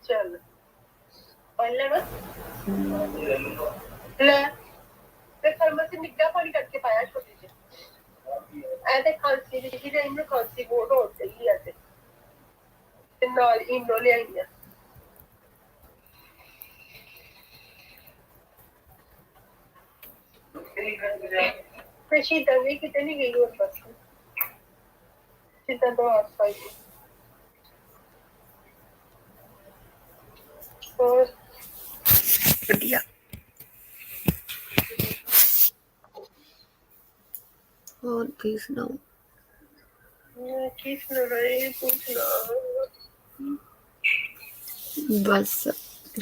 चल पहले बस ले ते थर्मस से निग्गा पानी करके पाया छोटे से ऐसे खांसी जी ने इन्हें खांसी बहुत होती है ते नाल इन्नो ले आई है ਤੇ ਸ਼ੀਤਾਂ ਵੀ ਕਿਤੇ ਨਹੀਂ ਗਈ ਹੋਰ ਬਸ ਸ਼ੀਤਾਂ ਤੋਂ ਆਸ ਪਾਈ ਹੋਰ ਵਧੀਆ ਹੋਰ ਕੀ ਸੁਣਾਓ ਕੀ ਸੁਣਾ ਰਹੇ ਤੂੰ ਸੁਣਾ ਬਸ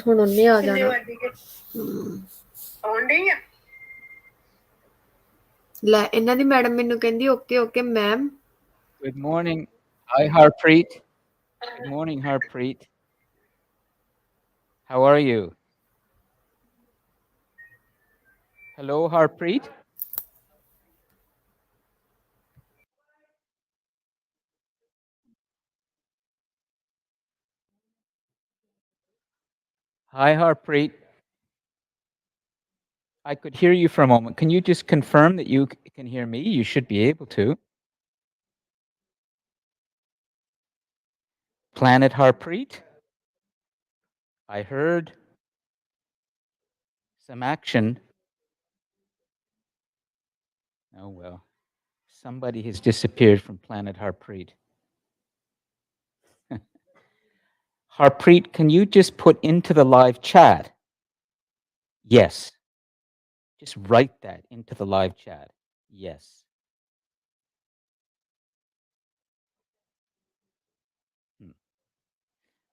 ਹੁਣ ਉਹਨੇ ਆ ਕਿੰਨੇ ਜਾਣਾ ਵਜੇ ਕੇ ਆਉਣ ਡਈ ਆ ਲੈ ਇਹਨਾਂ ਦੀ ਮੈਡਮ ਮੈਨੂੰ ਕਹਿੰਦੀ okay okay ma'am Good morning. Hi, Harpreet. Good morning, Harpreet. How are you? Hello, Harpreet. Hi, Harpreet. I could hear you for a moment. Can you just confirm that you can hear me? You should be able to. Planet Harpreet. I heard some action. Oh, well. Somebody has disappeared from Planet Harpreet. Harpreet, can you just put into the live chat? Yes. Just write that into the live chat. Yes.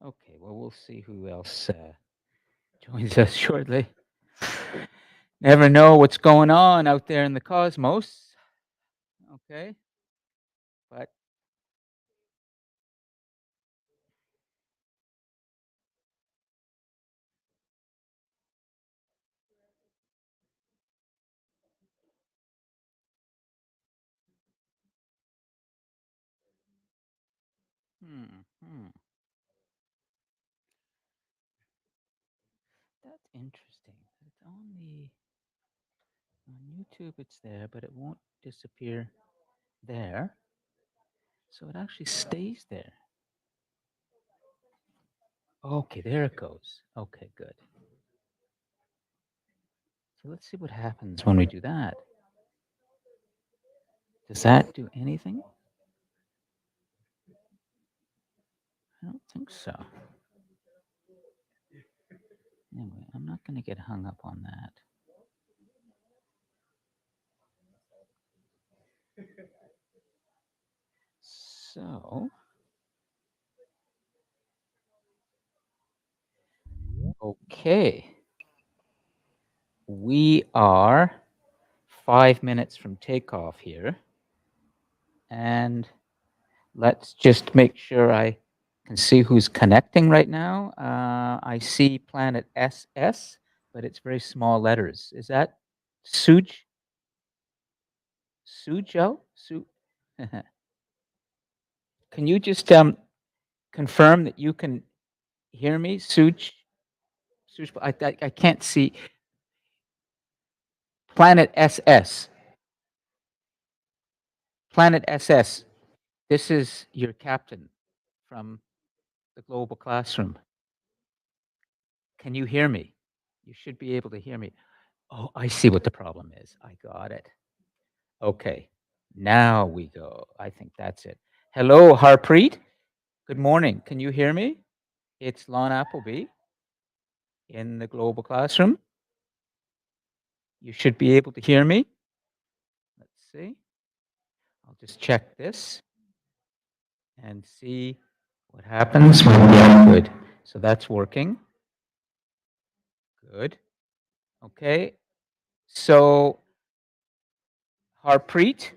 Okay, well, we'll see who else joins us shortly. Never know what's going on out there in the cosmos. Okay. But that's interesting. It's on YouTube it's there, but it won't disappear there. So it actually stays there. Okay, there it goes. Okay, good. So let's see what happens when we do that. Does that do anything? I don't think so. Anyway, I'm not going to get hung up on that. So, okay. We are 5 minutes from takeoff here. And let's just make sure I can see who's connecting right now. I see Planet SS, but it's very small letters. Is that Suj? Sujo? Can you just confirm that you can hear me, Suj? Suj, I can't see. Planet SS. Planet SS. This is your captain from the global classroom. Can you hear me? You should be able to hear me. Oh, I see what the problem is. I got it. Okay. Now we go. I think that's it. Hello, Harpreet. Good morning. Can you hear me? It's Lon Appleby in the global classroom. You should be able to hear me. Let's see. I'll just check this and see what happens when we get good. So that's working. Good. Okay. So, Harpreet,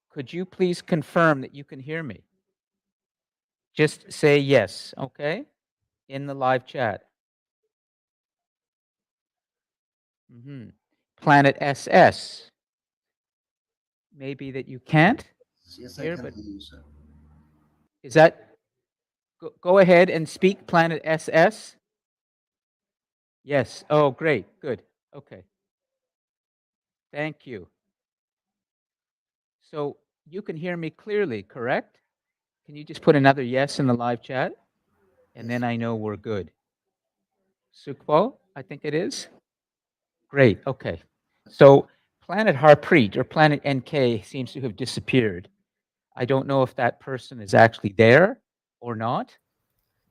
could you please confirm that you can hear me? Just say yes, okay? In the live chat. Planet SS. Maybe that you can't Yes, hear, I can but hear you, sir. is that Go ahead and speak, Planet SS. Yes. Oh, great. Good. Okay. Thank you. So you can hear me clearly, correct? Can you just put another yes in the live chat? And then I know we're good. Sukhpal, I think it is. Great. Okay. So Planet Harpreet or Planet NK seems to have disappeared. I don't know if that person is actually there or not,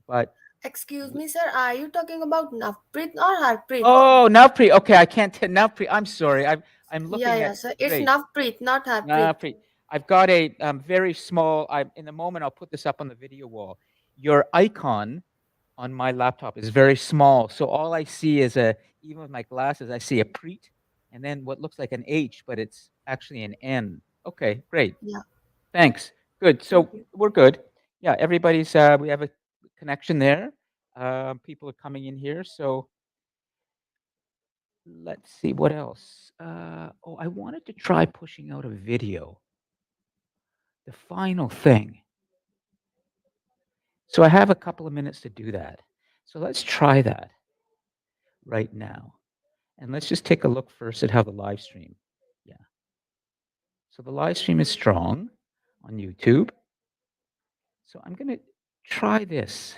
but Excuse me, sir. Are you talking about Navpreet or Harpreet? oh, Navpreet. Okay, I can't tell Navpreet. I'm sorry. I'm looking yeah, at sir. It's great. Navpreet, not Harpreet. Navpreet. I've got a very small. In a moment, I'll put this up on the video wall. Your icon on my laptop is very small, so all I see is even with my glasses, I see a preet, and then what looks like an H, but it's actually an N. Okay, great. Yeah. Thanks. Good. So we're good. Yeah, everybody's. We have a connection there. People are coming in here, so let's see what else. Oh, I wanted to try pushing out a video. The final thing. So I have a couple of minutes to do that. So let's try that right now. And let's just take a look first at how the live stream. Yeah. So the live stream is strong on YouTube. So I'm going to try this.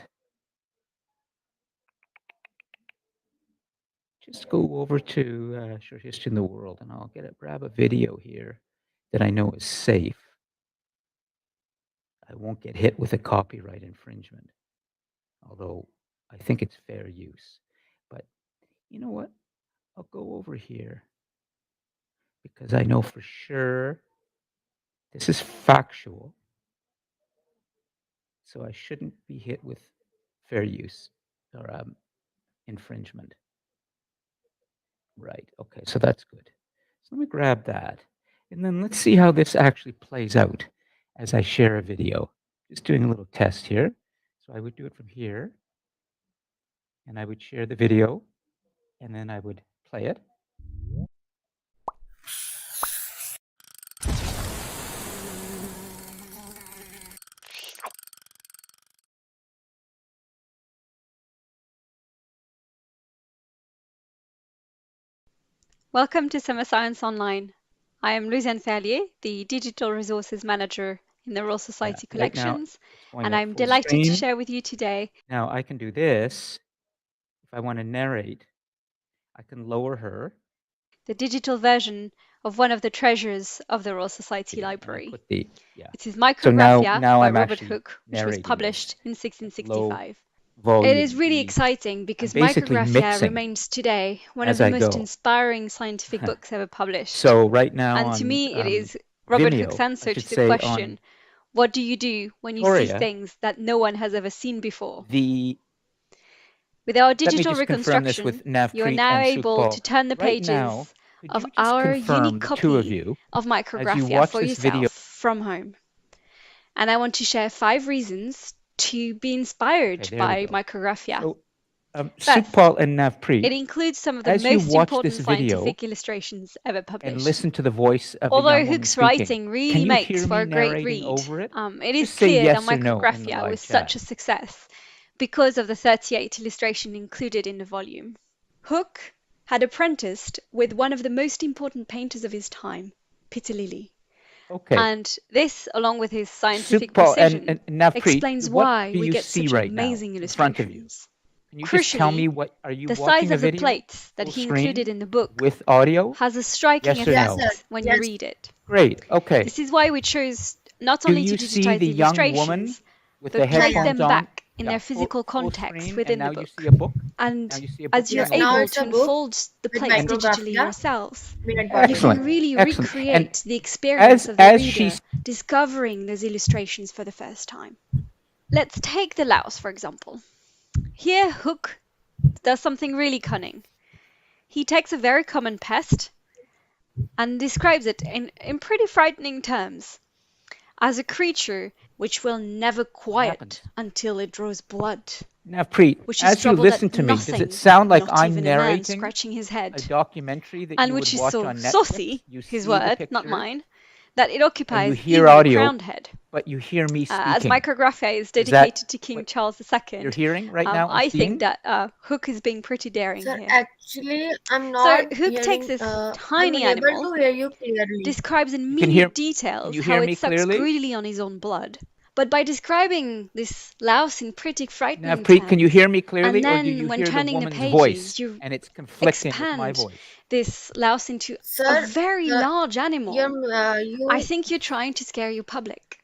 Just go over to Short History in the World, and I'll grab a video here that I know is safe. I won't get hit with a copyright infringement, although I think it's fair use. But you know what? I'll go over here because I know for sure this is factual, so I shouldn't be hit with fair use or infringement. Right. Okay. So that's good. So let me grab that. And then let's see how this actually plays out as I share a video. Just doing a little test here. So I would do it from here. And I would share the video. And then I would play it. Welcome to Summer Science Online. I am Louisiane Ferlier, the Digital Resources Manager in the Royal Society Right now, Collections, going and at I'm full delighted to screen. share with you today. Now I can do this. If I want to narrate, I can lower her. The digital version of one of the treasures of the Royal Society And I Library. put the, It is So Micrographia now by I'm Robert actually Hooke, which was narrating published this in at low 1665. volume. It is really The- exciting because I'm basically Micrographia mixing remains today one as of the I most go. inspiring scientific books ever published. So right now And on to me, it is Robert Vimeo, Hooke's I answer should to the say question, on what do you do when you see Victoria, things that no one has ever seen before? the With our let me digital just confirm this reconstruction, with you are Navpreet now and able to Sukhpal. turn the Right pages now, could of you just our confirm, unique the two of copy you, of as you Micrographia watch for this yourself video? from home. And I want to share 5 reasons to be inspired Okay, there we by go. Micrographia. So, First, Sukhpal and Navpreet, it includes some of the as you most watch important this video scientific illustrations ever and published. listen to the voice of the Although young woman Hooke's speaking, writing really can you makes hear for me a great narrating read, over it? it is Just say clear yes that or no in the Micrographia live was chat. such a success because of the 38 illustrations included in the volume. Hooke had apprenticed with one of the most important painters of his time, Peter Lilly. Okay. And this, along with his scientific Sukhpal precision, and Navpreet, explains what why do we you get see such right now amazing in front of you? illustrations. Can you just tell me Crucially, what are you the watching size a of the video plates that full he screen included in the book with audio? has a striking Yes or no? effect when you read it. Great. Okay. This is why we chose not Do only you to see digitize the the young woman illustrations, with but the place headphones them on? back in Yeah, their physical full context screen, within and now the you book. see a book. And Now you see a book as you're being now able it's to a book unfold the with plates Micrographia. digitally yourselves, Minute you Excellent. can really Excellent. recreate And the experience of the as reader she's discovering those illustrations for the first time. Let's take the louse, for example. Here, Hooke does something really cunning. He takes a very common pest and describes it in pretty frightening terms as a creature which will never quiet happens. until it draws blood, Navpreet, which is as you troubled listen at to me, does nothing, it sound like not I'm even a man narrating scratching his a head, documentary that and you which would is watch so on Netflix? saucy, You his see the word, not picture mine, that it occupies hear even audio, the crowned head. but you hear me As speaking. Micrographia is that dedicated to King what Charles II, You're hearing right now and I seeing? think that Hook is being pretty daring Sir, here. actually, I'm So not Hook takes hearing. this I'm tiny unable animal, to hear you clearly. describes in You can minute hear- Can details you how hear it me sucks clearly? greedily on his own blood. But by describing this louse in pretty frightening Navpreet, can you terms, hear me clearly, and or do then you when hear the turning the woman's pages, voice you and it's conflicting with my expand voice? this louse into a Sir, very large animal. you. I think you're trying to scare your public.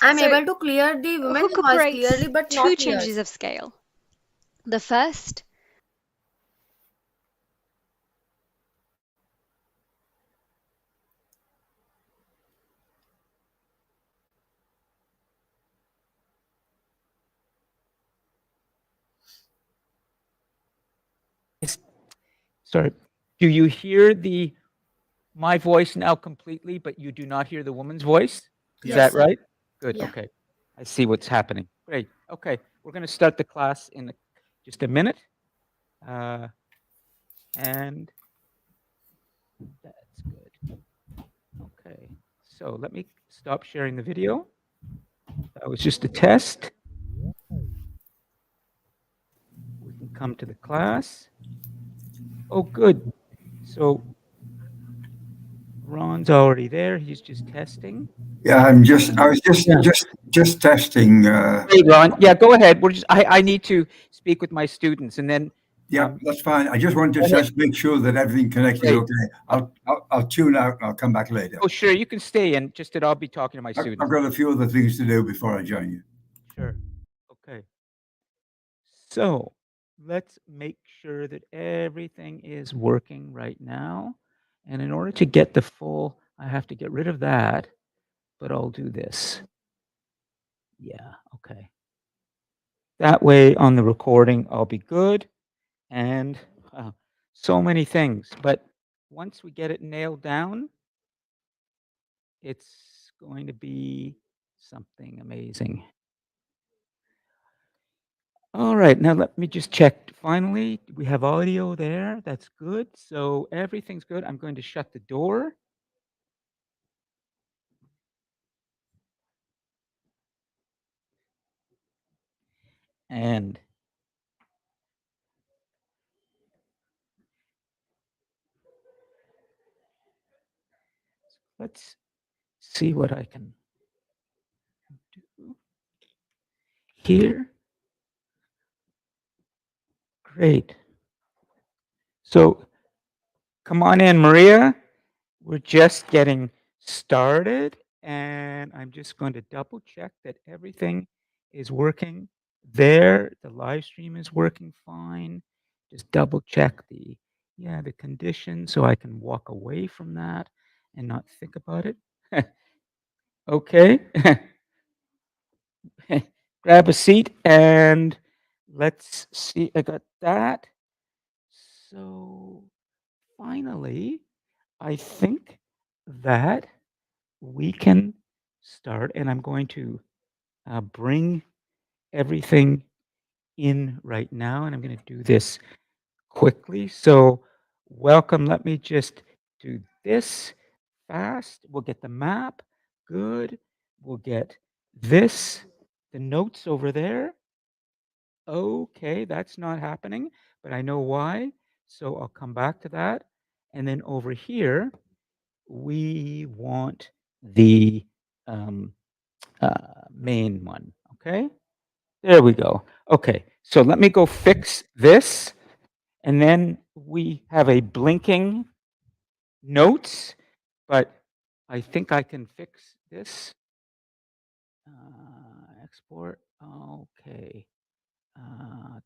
I'm So, able to clear the woman's Hook voice operates clearly, but two not yours. changes of scale. The first, Sorry. Do you hear my voice now completely, but you do not hear the woman's voice? Is Yes, that sir. right? Good. Yeah. Okay. I see what's happening. Great. Okay. We're going to start the class in just a minute. And that's good. Okay. So let me stop sharing the video. That was just a test. We can come to the class. Oh, good. So Ron's already there. He's just testing. Yeah, I was just testing. Hey, Ron. Yeah, go ahead. I need to speak with my students, and then Yeah, that's fine. I just wanted to go ahead. just make sure that everything connected Great. okay. I'll tune out and I'll come back later. Oh, sure. You can stay and just that I'll be talking to my I've students. got a few other things to do before I join you. Sure. Okay. So let's make sure that everything is working right now. And in order to get the full, I have to get rid of that, but I'll do this. Yeah. Okay. That way on the recording, I'll be good. And so many things. But once we get it nailed down, it's going to be something amazing. All right, now let me just check. Finally, we have audio there. That's good. So everything's good. I'm going to shut the door. And let's see what I can do here. Great. So come on in, Maria. We're just getting started, and I'm just going to double check that everything is working there. The live stream is working fine. Just double check the conditions so I can walk away from that and not think about it. Okay. Grab a seat and let's see. I got that. So finally, I think that we can start, and I'm going to bring everything in right now, and I'm going to do this quickly. So welcome. Let me just do this fast. We'll get the map. Good. We'll get this, the notes over there. Okay, that's not happening, but I know why. So I'll come back to that. And then over here, we want the main one. Okay, there we go. Okay, so let me go fix this. And then we have a blinking notes, but I think I can fix this. Export. Okay.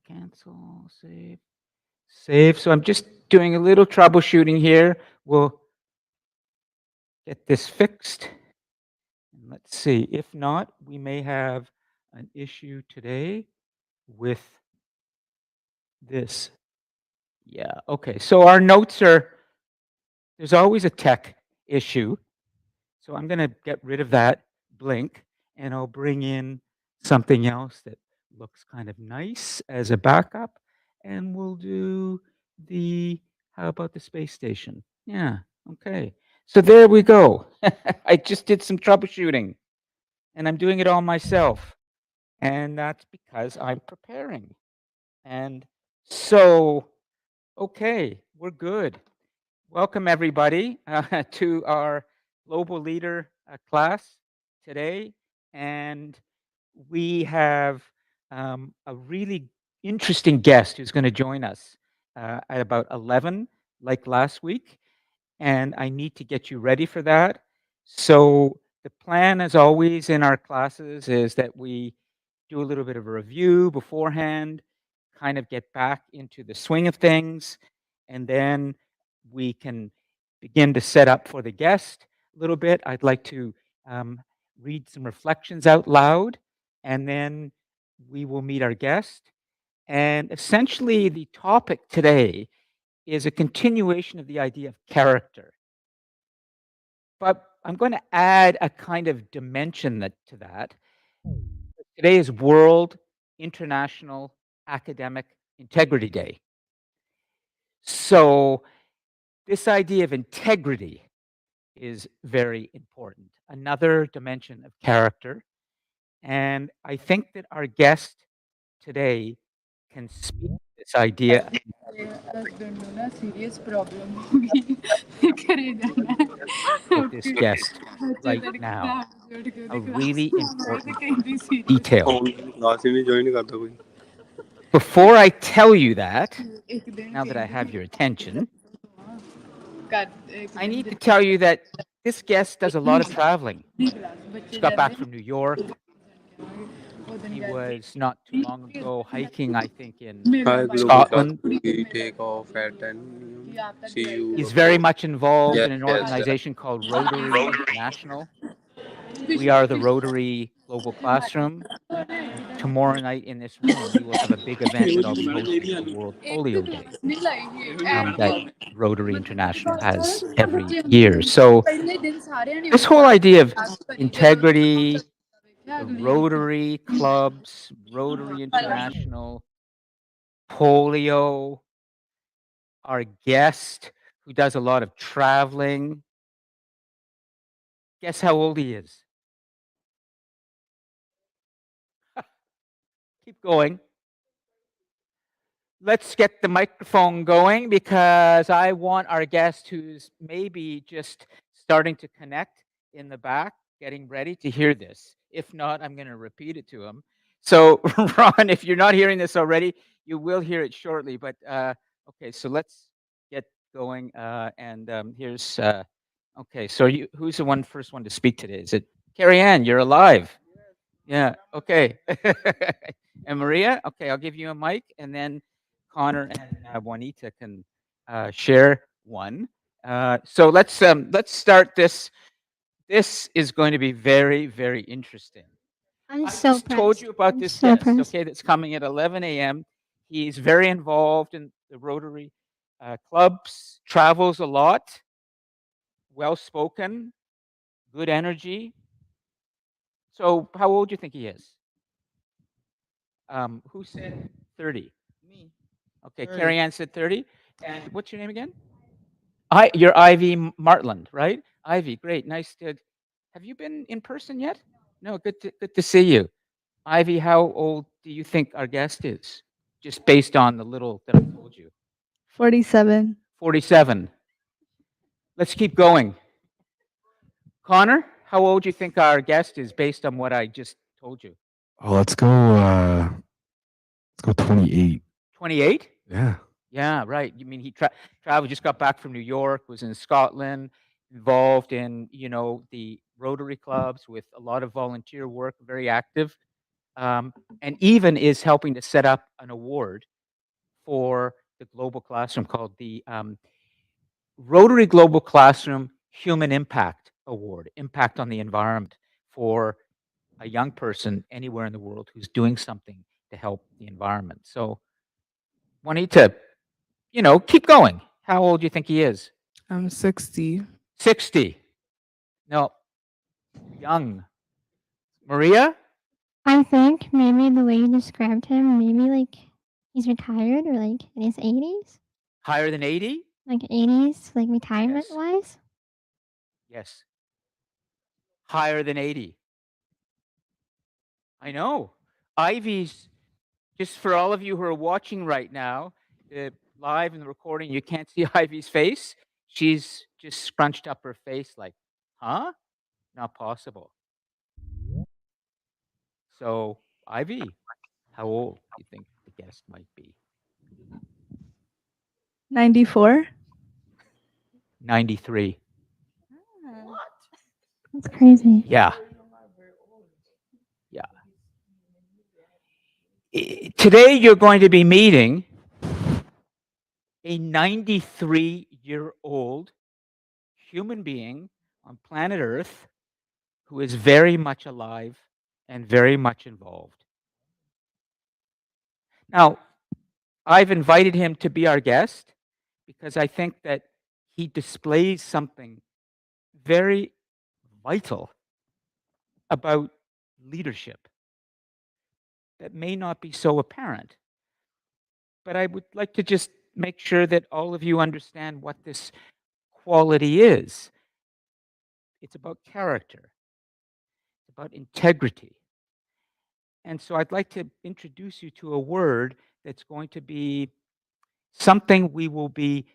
Cancel, save, save. So I'm just doing a little troubleshooting here. We'll get this fixed. And let's see. If not, we may have an issue today with this. Yeah. Okay. So our notes there's always a tech issue. So I'm going to get rid of that blink and I'll bring in something else that looks kind of nice as a backup. And we'll do how about the space station? Yeah. Okay. So there we go. I just did some troubleshooting and I'm doing it all myself. And that's because I'm preparing. And so, okay, we're good. Welcome, everybody, to our Global Leader class today. And we have a really interesting guest who's going to join us at about 11, like last week. And I need to get you ready for that. So the plan, as always in our classes, is that we do a little bit of a review beforehand, kind of get back into the swing of things, and then we can begin to set up for the guest a little bit. I'd like to read some reflections out loud, and then we will meet our guest. And essentially, the topic today is a continuation of the idea of character. But I'm going to add a kind of dimension to that. Today is World International Academic Integrity Day. So this idea of integrity is very important. Another dimension of character. And I think that our guest today can speak to this idea. Serious problem होगी करे जाना With this guest right now. A really important detail. Before I tell you that, now that I have your attention, I need to tell you that this guest does a lot of traveling. Just got back from New York. He was not too long ago hiking, I think, in Scotland. We take off at 10. See you. He's very much involved Yes, in an yes, organization called Rotary International. We are the Rotary Global Classroom. Tomorrow night in this room, we will have a big event that I'll be hosting for World Polio Day that Rotary International has every year. So this whole idea of integrity, the Rotary clubs, Rotary International, polio, our guest who does a lot of traveling. Guess how old he is? Keep going. Let's get the microphone going because I want our guest who's maybe just starting to connect in the back, getting ready to hear this. If not, I'm going to repeat it to him. So, Ron, if you're not hearing this already, you will hear it shortly. But okay, so let's get going. Here's okay. So, who's the first one to speak today? Is it Carrie Ann? You're alive. Yeah. Okay. And Maria. Okay, I'll give you a mic, and then Connor and Juanita can share one. So let's start this. This is going to be very, very interesting. I'm I so just proud. told you about this so guest, proud. okay, that's coming at 11 a.m. He's very involved in the Rotary clubs, travels a lot, well-spoken, good energy. So how old do you think he is? Who said 30? Me. Okay, 30. Carrie Ann said 30. And what's your name again? You're Ivy Martland, right? Ivy, great, nice to. Have you been in person yet? No, good to see you. Ivy, how old do you think our guest is? Just based on the little that I told you. 47. 47. Let's keep going. Connor, how old do you think our guest is based on what I just told you? Oh, let's go 28. 28? Yeah. Yeah, right. You mean he traveled, just got back from New York, was in Scotland, involved in, the Rotary clubs with a lot of volunteer work, very active, and even is helping to set up an award for the Global Classroom called the Rotary Global Classroom Human Impact Award, Impact on the Environment for a young person anywhere in the world who's doing something to help the environment. So, Juanita, keep going. How old do you think he is? I'm 60. 60. No, young. Maria? I think maybe the way you described him, maybe like he's retired or like in his 80s, Higher than 80? like 80s, like retirement wise. Yes. higher than 80. I know. Ivy's, just for all of you who are watching right now, live in the recording, you can't see Ivy's face. She's just scrunched up her face like, huh? Not possible. So, Ivy, how old do you think the guest might be? 94. 93. That's crazy. Yeah. Yeah. Today you're going to be meeting a 93-year-old human being on planet Earth who is very much alive and very much involved. Now, I've invited him to be our guest because I think that he displays something very vital about leadership that may not be so apparent. But I would like to just make sure that all of you understand what this quality is. It's about character. It's about integrity. And so I'd like to introduce you to a word that's going to be something we will be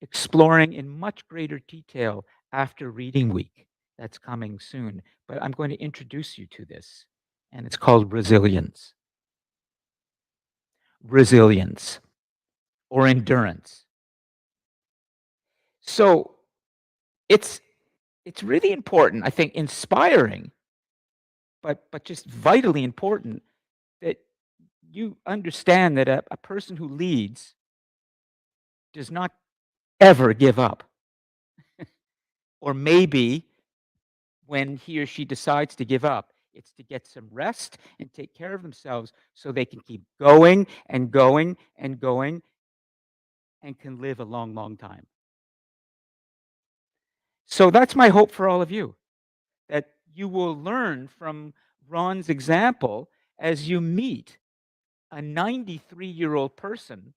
exploring in much greater detail after reading week. That's coming soon. But I'm going to introduce you to this, and it's called resilience. Resilience or endurance. So it's really important, I think, inspiring, but just vitally important that you understand that a person who leads does not ever give up. Or maybe when he or she decides to give up, it's to get some rest and take care of themselves so they can keep going and going and going and can live a long, long time. So that's my hope for all of you, that you will learn from Ron's example as you meet a 93-year-old person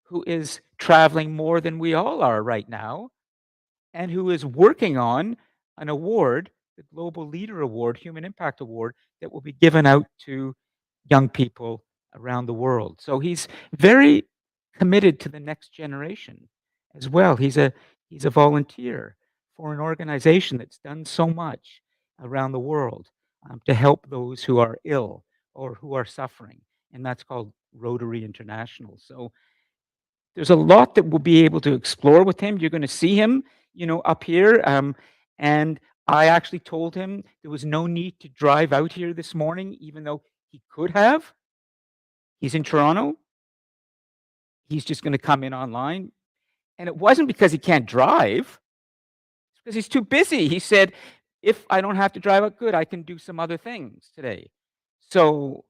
who is traveling more than we all are right now and who is working on an award, the Global Leader Award, Human Impact Award, that will be given out to young people around the world. So he's very committed to the next generation as well. He's a volunteer for an organization that's done so much around the world to help those who are ill or who are suffering, and that's called Rotary International. So there's a lot that we'll be able to explore with him. You're going to see him, up here. And I actually told him there was no need to drive out here this morning, even though he could have. He's in Toronto. He's just going to come in online. And it wasn't because he can't drive. It's because he's too busy. He said, if I don't have to drive out, good, I can do some other things today. So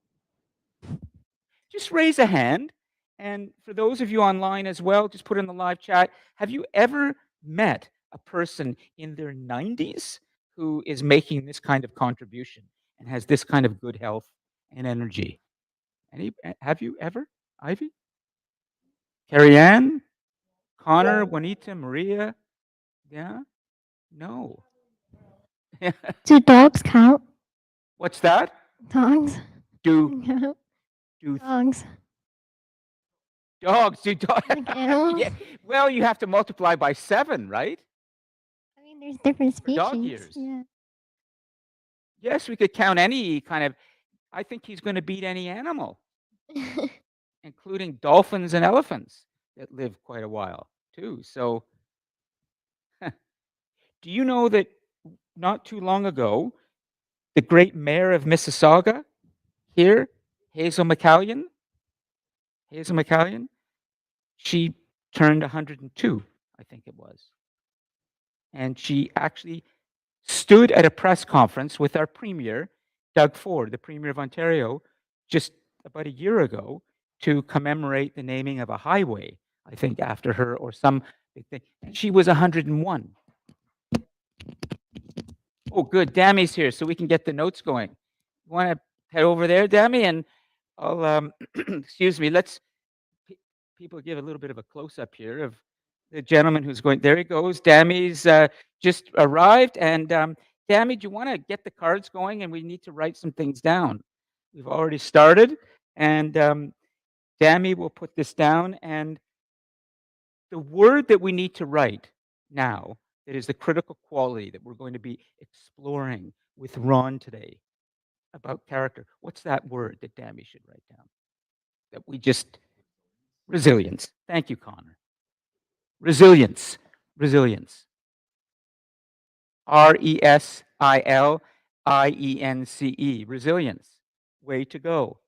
just raise a hand. And for those of you online as well, just put in the live chat, have you ever met a person in their 90s who is making this kind of contribution and has this kind of good health and energy? Have you ever, Ivy? Carrie Ann? Connor, Juanita, Maria? Yeah? No. Do dogs count? What's that? Dogs? Do Dogs. dogs do dogs? Like animals? Yeah. Well, you have to multiply by 7, right? I mean, there's different For species. dog years. Yeah. Yes, we could count any kind of. I think he's going to beat any animal, including dolphins and elephants that live quite a while too. So, do you know that not too long ago, the great mayor of Mississauga here, Hazel McCallion, she turned 102, I think it was. And she actually stood at a press conference with our premier, Doug Ford, the Premier of Ontario, just about a year ago to commemorate the naming of a highway, I think, after her or some big thing. And she was 101. Oh, good. Dammy's here, so we can get the notes going. You want to head over there, Dammy? And I'll, excuse me, let's people give a little bit of a close-up here of the gentleman who's going. There he goes. Dammy's just arrived. And Tammy, do you want to get the cards going? And we need to write some things down. We've already started, and Tammy will put this down. And the word that we need to write now, that is the critical quality that we're going to be exploring with Ron today about character. What's that word that Tammy should write down? That we just resilience. Thank you, Connor. Resilience. Resilience. RESILIENCE. Resilience. Way to go.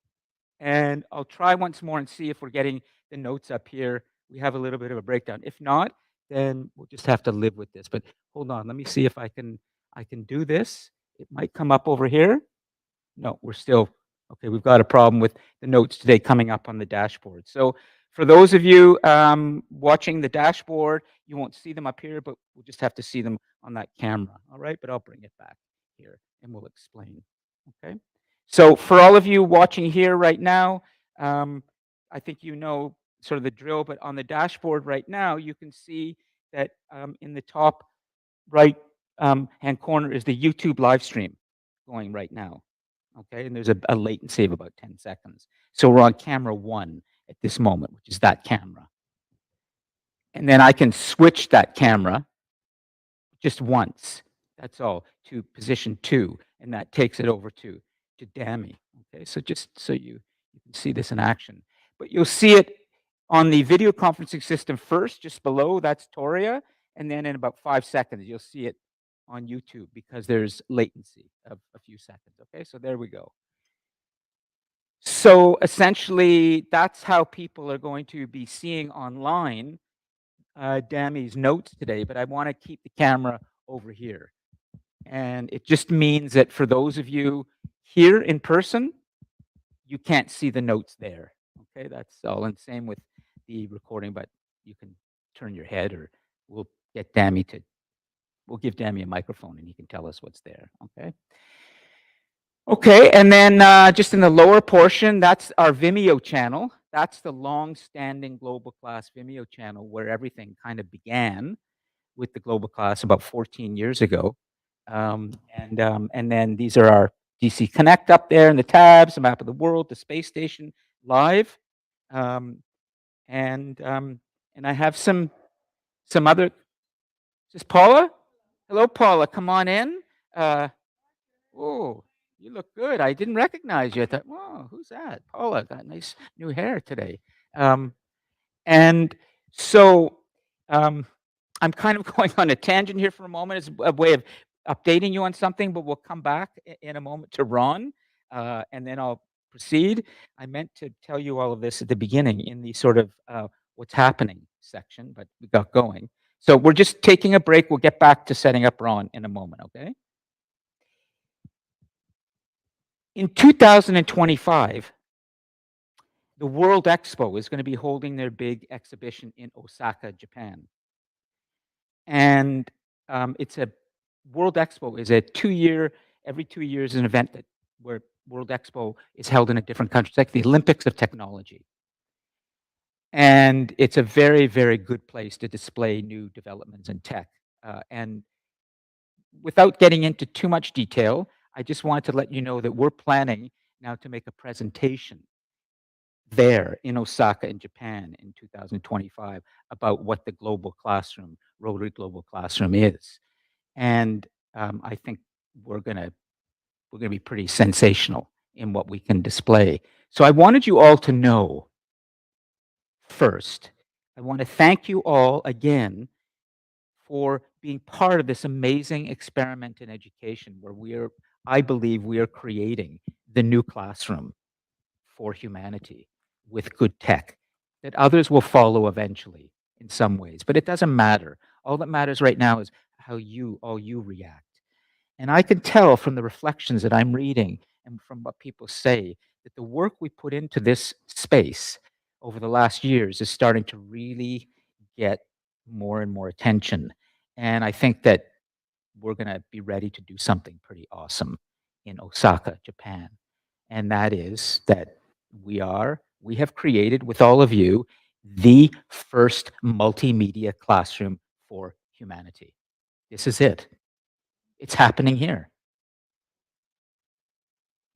And I'll try once more and see if we're getting the notes up here. We have a little bit of a breakdown. If not, then we'll just have to live with this. But hold on, let me see if I can do this. It might come up over here. No, we're still okay. We've got a problem with the notes today coming up on the dashboard. So for those of you watching the dashboard, you won't see them up here, but we'll just have to see them on that camera. All right, but I'll bring it back here and we'll explain. Okay. So for all of you watching here right now, I think you know sort of the drill, but on the dashboard right now, you can see that in the top right hand corner is the YouTube live stream going right now. Okay, and there's a latency of about 10 seconds. So we're on camera 1 at this moment, which is that camera. And then I can switch that camera just once, that's all, to position 2, and that takes it over to Dammy. Okay, so just so you can see this in action. But you'll see it on the video conferencing system first, just below, that's Toria, and then in about 5 seconds, you'll see it on YouTube because there's latency of a few seconds. Okay, so there we go. So essentially, that's how people are going to be seeing online Dammy's notes today, but I want to keep the camera over here. And it just means that for those of you here in person, you can't see the notes there. Okay, that's all. And same with the recording, but you can turn your head or we'll get Dammy to, we'll give Dammy a microphone and he can tell us what's there. Okay. Okay, and then just in the lower portion, that's our Vimeo channel. That's the long-standing Global Class Vimeo channel where everything kind of began with the Global Class about 14 years ago. And then these are our DC Connect up there in the tabs, the map of the world, the space station live. And I have some other, is this Paula? Hello, Paula, come on in. Oh, you look good. I didn't recognize you. I thought, whoa, who's that? Paula, got nice new hair today. And so I'm kind of going on a tangent here for a moment as a way of updating you on something, but we'll come back in a moment to Ron, and then I'll proceed. I meant to tell you all of this at the beginning in the sort of what's happening section, but we got going. So we're just taking a break. We'll get back to setting up Ron in a moment, okay? In 2025, the World Expo is going to be holding their big exhibition in Osaka, Japan. And it's a World Expo is a 2-year, every 2 years, an event where World Expo is held in a different country. It's like the Olympics of technology. And it's a very, very good place to display new developments in tech. And without getting into too much detail, I just wanted to let you know that we're planning now to make a presentation there in Osaka in Japan in 2025 about what the global classroom, Rotary Global Classroom is. And I think we're gonna be pretty sensational in what we can display. So I wanted you all to know first, I want to thank you all again for being part of this amazing experiment in education where I believe we are creating the new classroom for humanity with good tech that others will follow eventually in some ways, but it doesn't matter. All that matters right now is how all you react. And I can tell from the reflections that I'm reading and from what people say that the work we put into this space over the last years is starting to really get more and more attention. And I think that we're going to be ready to do something pretty awesome in Osaka, Japan. And that is that we have created with all of you the first multimedia classroom for humanity. This is it. It's happening here.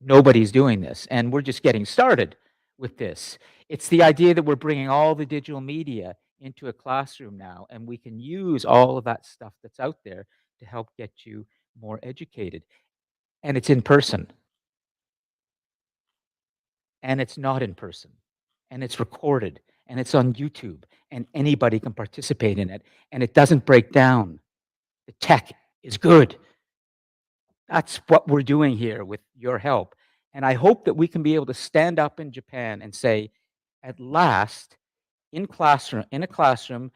Nobody's doing this, and we're just getting started with this. It's the idea that we're bringing all the digital media into a classroom now, and we can use all of that stuff that's out there to help get you more educated. And it's in person. And it's not in person. And it's recorded, and it's on YouTube, and anybody can participate in it, and it doesn't break down. The tech is good. That's what we're doing here with your help. And I hope that we can be able to stand up in Japan and say, at last, in a classroom,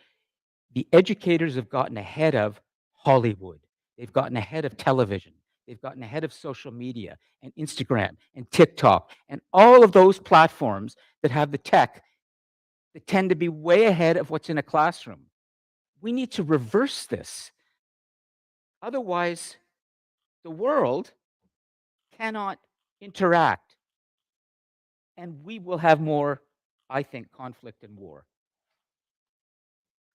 the educators have gotten ahead of Hollywood. They've gotten ahead of television. They've gotten ahead of social media and Instagram and TikTok and all of those platforms that have the tech that tend to be way ahead of what's in a classroom. We need to reverse this. Otherwise, the world cannot interact. And we will have more, I think, conflict and war.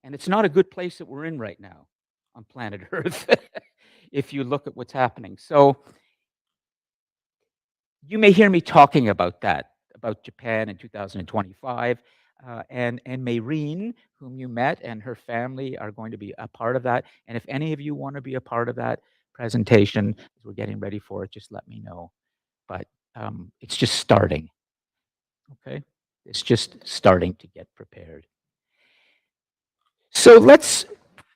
And it's not a good place that we're in right now on planet Earth, if you look at what's happening. So you may hear me talking about that, about Japan in 2025. And Mayreen, whom you met, and her family are going to be a part of that. And if any of you want to be a part of that presentation, as we're getting ready for it, just let me know. But it's just starting. Okay? It's just starting to get prepared. So let's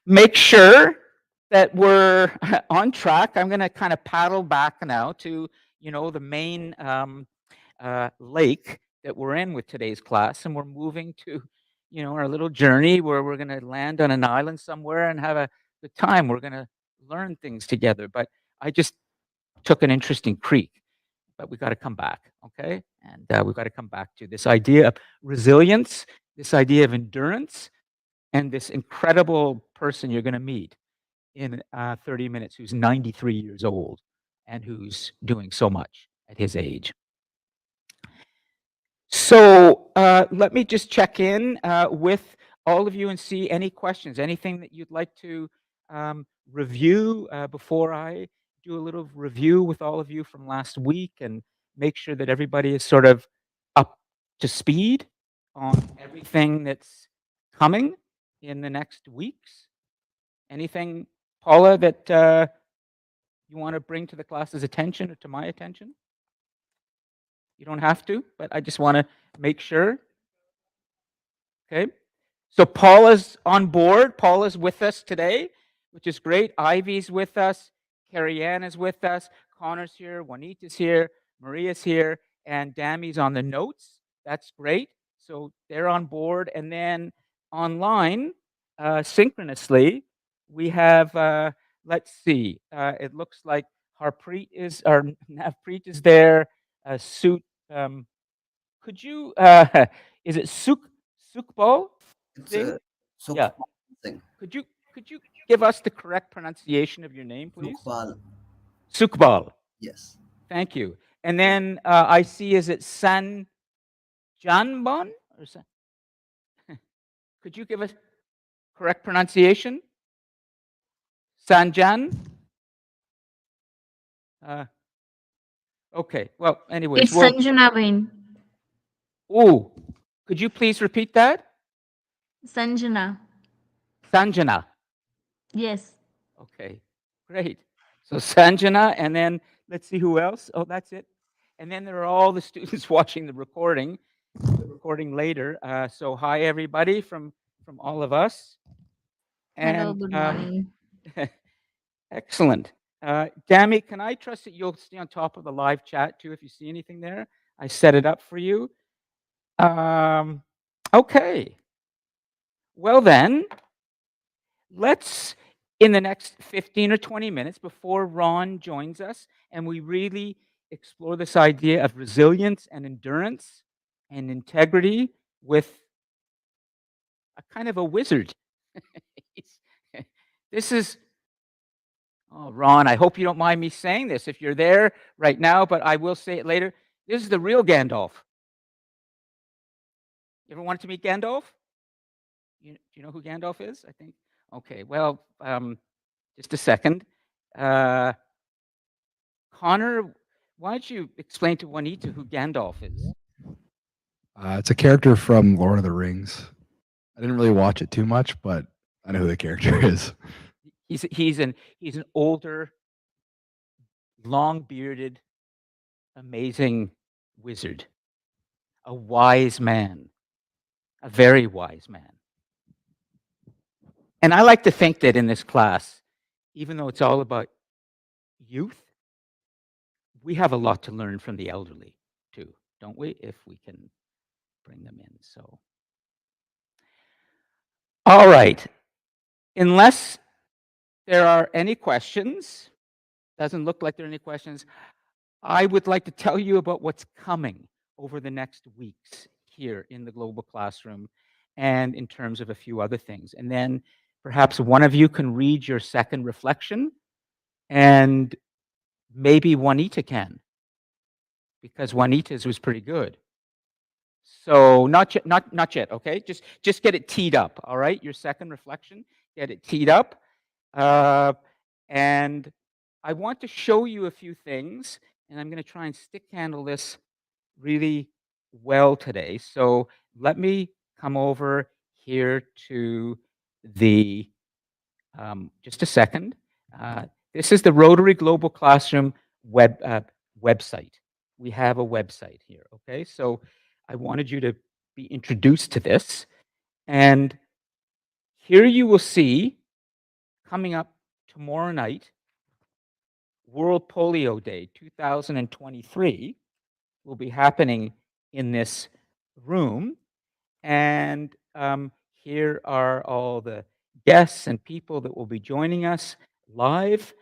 make sure that we're on track. I'm going to kind of paddle back now to, the main lake that we're in with today's class, and we're moving to, our little journey where we're going to land on an island somewhere and have a good time. We're going to learn things together. But I just took an interesting creek, but we got to come back, okay? And we've got to come back to this idea of resilience, this idea of endurance, and this incredible person you're going to meet in 30 minutes who's 93 years old and who's doing so much at his age. So let me just check in with all of you and see any questions, anything that you'd like to review before I do a little review with all of you from last week and make sure that everybody is sort of up to speed on everything that's coming in the next weeks. Anything, Paula, that you want to bring to the class's attention or to my attention? You don't have to, but I just want to make sure. Okay. So Paula's on board. Paula's with us today, which is great. Ivy's with us. Carrie Ann is with us. Connor's here. Juanita's here. Maria's here. And Dami's on the notes. That's great. So they're on board. And then online, synchronously, we have, let's see, it looks like Navpreet is there. Suit, could you, is it Sukhbal? It's Yeah. Singh. Could you give us the correct pronunciation of your name, please? Sukhbal. Sukhbal. Yes. Thank you. And then I see, is it San Janbon? Or could you give us correct pronunciation? Sanjan? Okay. Well, anyways. It's Sanjana Bain. Oh, could you please repeat that? Sanjana. Sanjana. Yes. Okay, great. So Sanjana, and then let's see who else. Oh, that's it. And then there are all the students watching the recording later. So hi, everybody, from all of us. And, hello, good morning. Excellent. Dami, can I trust that you'll stay on top of the live chat too if you see anything there? I set it up for you. Okay. Well then, let's, in the next 15 or 20 minutes before Ron joins us, and we really explore this idea of resilience and endurance and integrity with a kind of a wizard. This is, oh, Ron, I hope you don't mind me saying this if you're there right now, but I will say it later. This is the real Gandalf. You ever wanted to meet Gandalf? Do you know who Gandalf is, I think? Okay, well, just a second. Connor, why don't you explain to Juanita who Gandalf is? It's a character from Lord of the Rings. I didn't really watch it too much, but I know who the character is. He's an older, long-bearded, amazing wizard, a wise man, a very wise man. And I like to think that in this class, even though it's all about youth, we have a lot to learn from the elderly too, don't we? If we can bring them in. So, all right. Unless there are any questions, doesn't look like there are any questions, I would like to tell you about what's coming over the next weeks here in the Global Classroom and in terms of a few other things. And then perhaps one of you can read your second reflection, and maybe Juanita can, because Juanita's was pretty good. So not yet, okay? Just get it teed up, all right? Your second reflection, get it teed up. And I want to show you a few things, and I'm going to try and stick handle this really well today. So let me come over here to the, just a second. This is the Rotary Global Classroom website. We have a website here, okay? So I wanted you to be introduced to this. And here you will see, coming up tomorrow night, World Polio Day 2023 will be happening in this room. And here are all the guests and people that will be joining us live.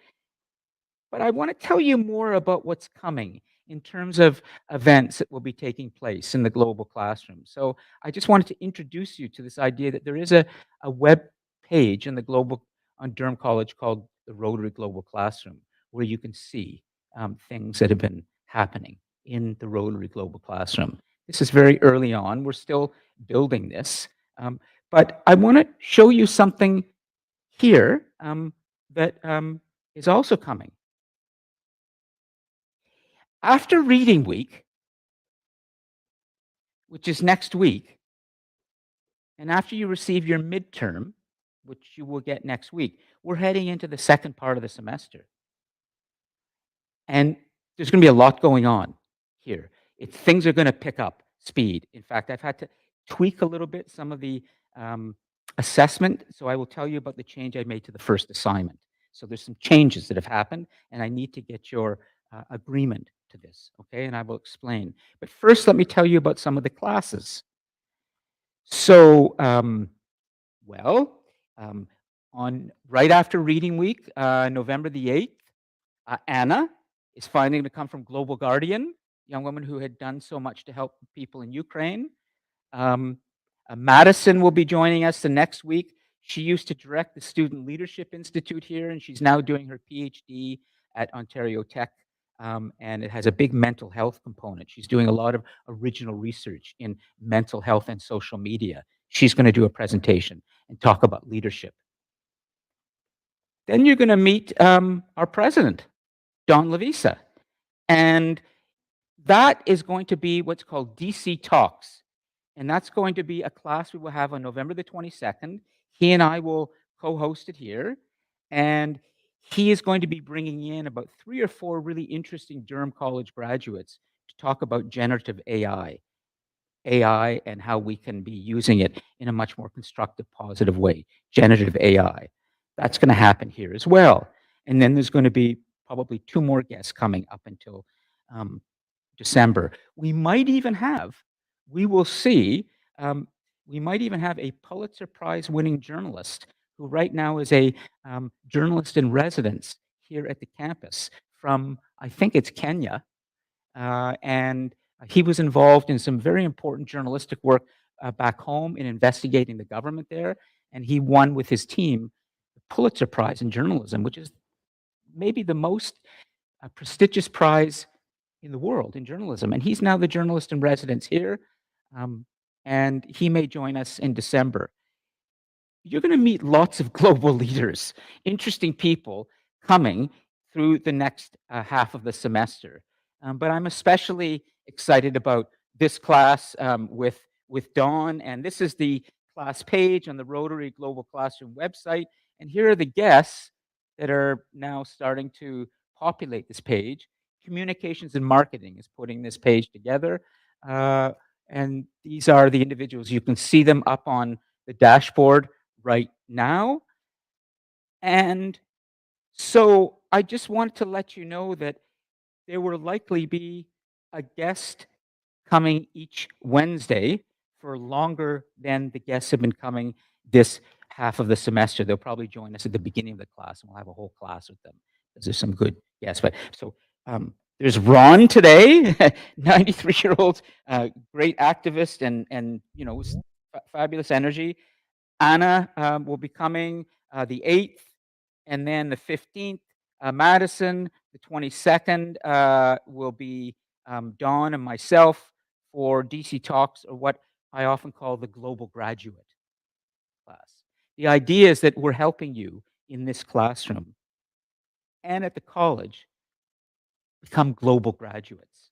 But I want to tell you more about what's coming in terms of events that will be taking place in the Global Classroom. So I just wanted to introduce you to this idea that there is a web page in the on Durham College called the Rotary Global Classroom, where you can see things that have been happening in the Rotary Global Classroom. This is very early on. We're still building this. But I want to show you something here that is also coming. After Reading Week, which is next week, and after you receive your midterm, which you will get next week, we're heading into the second part of the semester. And there's going to be a lot going on here. Things are going to pick up speed. In fact, I've had to tweak a little bit some of the assessment, so I will tell you about the change I made to the first assignment. So there's some changes that have happened, and I need to get your agreement to this, okay? And I will explain. But first, let me tell you about some of the classes. So, on right after Reading Week, November the 8th, Anna is finally going to come from Global Guardian, young woman who had done so much to help people in Ukraine. Madison will be joining us the next week. She used to direct the Student Leadership Institute here, and she's now doing her PhD at Ontario Tech, and it has a big mental health component. She's doing a lot of original research in mental health and social media. She's going to do a presentation and talk about leadership. Then you're going to meet our president, Don Lavisa, and that is going to be what's called DC Talks. And that's going to be a class we will have on November the 22nd. He and I will co-host it here. And he is going to be bringing in about 3 or 4 really interesting Durham College graduates to talk about generative AI and how we can be using it in a much more constructive, positive way, generative AI. That's going to happen here as well. And then there's going to be probably 2 more guests coming up until December. We might even have, we will see, we might even have a Pulitzer Prize winning journalist who right now is a journalist in residence here at the campus from, I think it's Kenya. And he was involved in some very important journalistic work back home in investigating the government there. And he won with his team the Pulitzer Prize in journalism, which is maybe the most prestigious prize in the world in journalism. And he's now the journalist in residence here. And he may join us in December. You're going to meet lots of global leaders, interesting people coming through the next half of the semester. But I'm especially excited about this class with Dawn, and this is the class page on the Rotary Global Classroom website. And here are the guests that are now starting to populate this page. Communications and Marketing is putting this page together. And these are the individuals. You can see them up on the dashboard right now. And so I just want to let you know that there will likely be a guest coming each Wednesday for longer than the guests have been coming this half of the semester. They'll probably join us at the beginning of the class, and we'll have a whole class with them, because there's some good guests. But so there's Ron today, 93-year-old, great activist, and you know, fabulous energy. Anna will be coming the 8th, and then the 15th, Madison. The 22nd will be Dawn and myself for DC Talks, or what I often call the Global Graduate class. The idea is that we're helping you in this classroom and at the college become global graduates.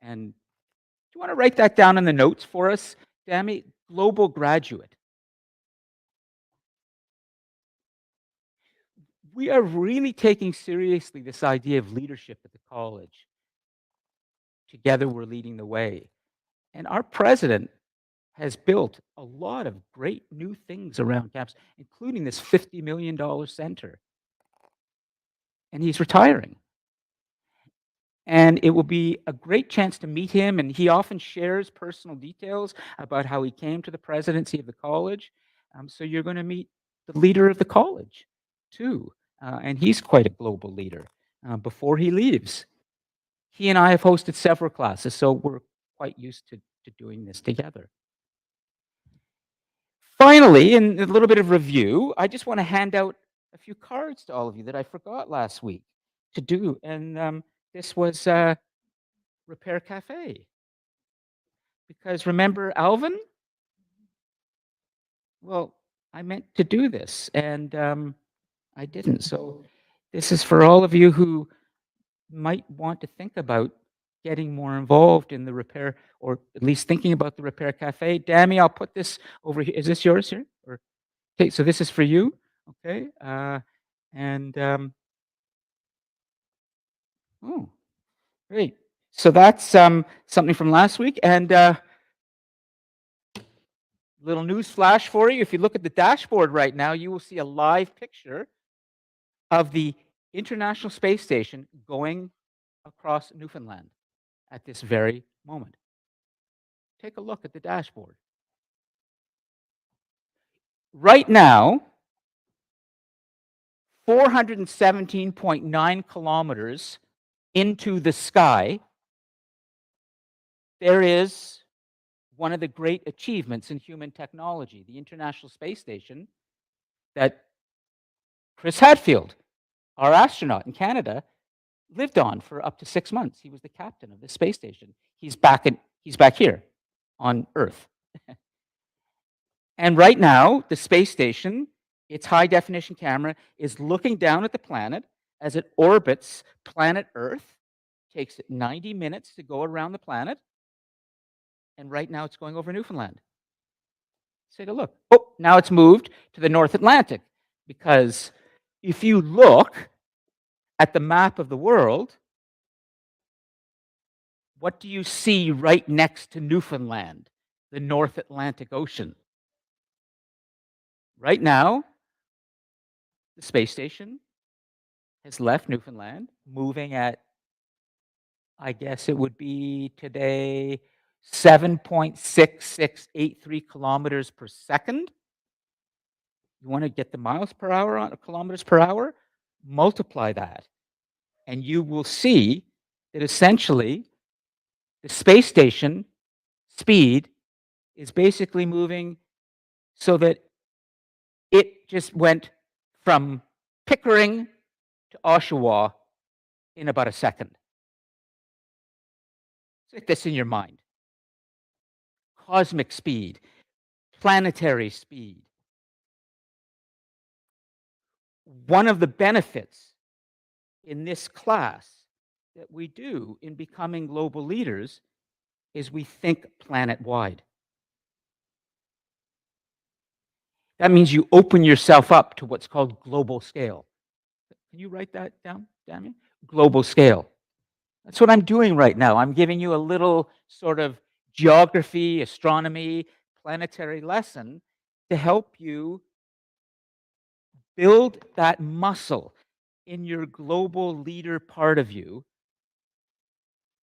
And do you want to write that down in the notes for us, Dami? Global graduate. We are really taking seriously this idea of leadership at the college. Together, we're leading the way. And our president has built a lot of great new things around campus, including this $50 million center. And he's retiring. And it will be a great chance to meet him. And he often shares personal details about how he came to the presidency of the college. So you're going to meet the leader of the college, too. And he's quite a global leader before he leaves. He and I have hosted several classes, so we're quite used to doing this together. Finally, in a little bit of review, I just want to hand out a few cards to all of you that I forgot last week to do. And this was Repair Cafe. Because remember Alvin? Well, I meant to do this, and I didn't. So this is for all of you who might want to think about getting more involved in the repair, or at least thinking about the Repair Cafe. Dami, I'll put this over here. Is this yours here? Or, okay, so this is for you. Okay. Oh, great. So that's something from last week. And little news flash for you. If you look at the dashboard right now, you will see a live picture of the International Space Station going across Newfoundland at this very moment. Take a look at the dashboard. Right now, 417.9 kilometers into the sky, there is one of the great achievements in human technology, the International Space Station, that Chris Hadfield, our astronaut in Canada, lived on for up to 6 months. He was the captain of the space station. He's back here on Earth. And right now, the space station, its high-definition camera, is looking down at the planet as it orbits planet Earth. It takes it 90 minutes to go around the planet. And right now, it's going over Newfoundland. Let's take a look. Oh, now it's moved to the North Atlantic, because if you look at the map of the world, what do you see right next to Newfoundland? The North Atlantic Ocean. Right now, the space station has left Newfoundland, moving at, I guess it would be today, 7.6683 kilometers per second. You want to get the miles per hour on kilometers per hour? Multiply that, and you will see that essentially the space station speed is basically moving so that it just went from Pickering to Oshawa in about a second. Stick this in your mind. Cosmic speed, planetary speed. One of the benefits in this class that we do in becoming global leaders is we think planet-wide. That means you open yourself up to what's called global scale. Can you write that down, Damien? Global scale. That's what I'm doing right now. I'm giving you a little sort of geography, astronomy, planetary lesson to help you build that muscle in your global leader part of you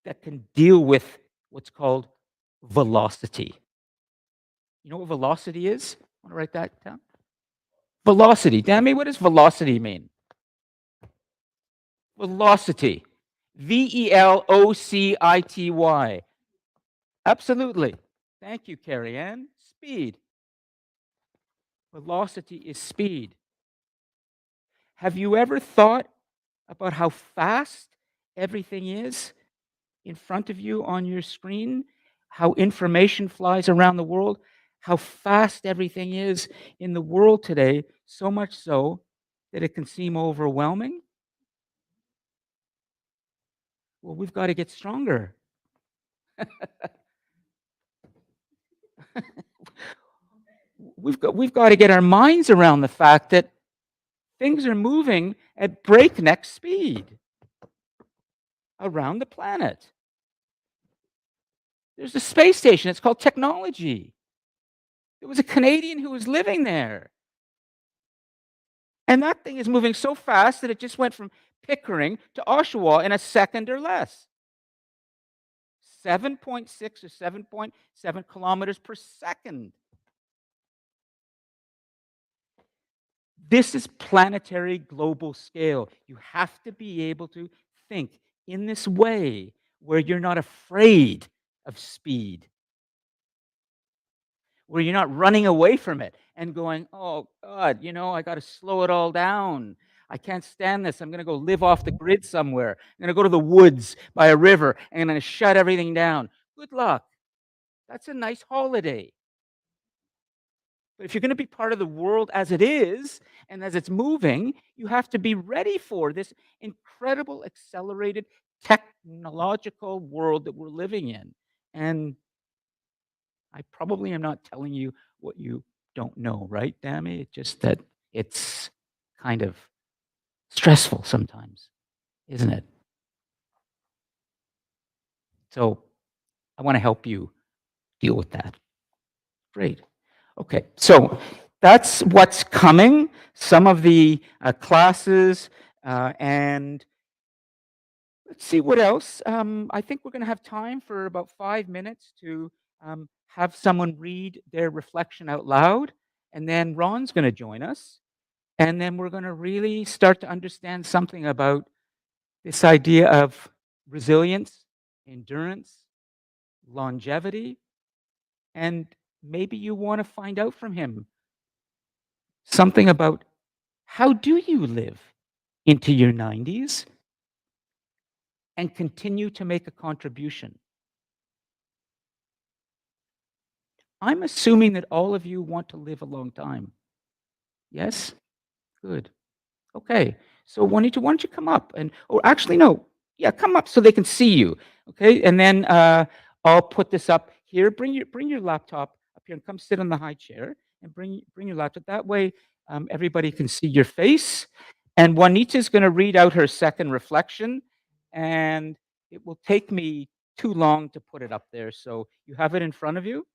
that can deal with what's called velocity. You know what velocity is? Want to write that down? Velocity. Dammy, what does velocity mean? Velocity. V-E-L-O-C-I-T-Y. Absolutely. Thank you, Carrie Ann. Speed. Velocity is speed. Have you ever thought about how fast everything is in front of you on your screen? How information flies around the world? How fast everything is in the world today, so much so that it can seem overwhelming? Well, we've got to get stronger. We've got to get our minds around the fact that things are moving at breakneck speed around the planet. There's a space station. It's called technology. There was a Canadian who was living there. And that thing is moving so fast that it just went from Pickering to Oshawa in a second or less. 7.6 or 7.7 kilometers per second. This is planetary global scale. You have to be able to think in this way where you're not afraid of speed, where you're not running away from it and going, oh, God, you know, I got to slow it all down. I can't stand this. I'm going to go live off the grid somewhere. I'm going to go to the woods by a river and I'm going to shut everything down. Good luck. That's a nice holiday. But if you're going to be part of the world as it is and as it's moving, you have to be ready for this incredible, accelerated, technological world that we're living in. And I probably am not telling you what you don't know, right, Dammy? It's just that it's kind of stressful sometimes, isn't it? So I want to help you deal with that. Great. Okay, so that's what's coming. Some of the classes and let's see what else. I think we're going to have time for about 5 minutes to have someone read their reflection out loud, and then Ron's going to join us, and then we're going to really start to understand something about this idea of resilience, endurance, longevity, and maybe you want to find out from him something about how do you live into your 90s and continue to make a contribution. I'm assuming that all of you want to live a long time. Yes? Good. Okay. So why don't you come up and, or actually, no. Yeah, come up so they can see you. Okay. And then I'll put this up here. Bring your laptop up here and come sit on the high chair and bring your laptop. That way everybody can see your face. And Juanita's going to read out her second reflection, and it will take me too long to put it up there. So you have it in front of you.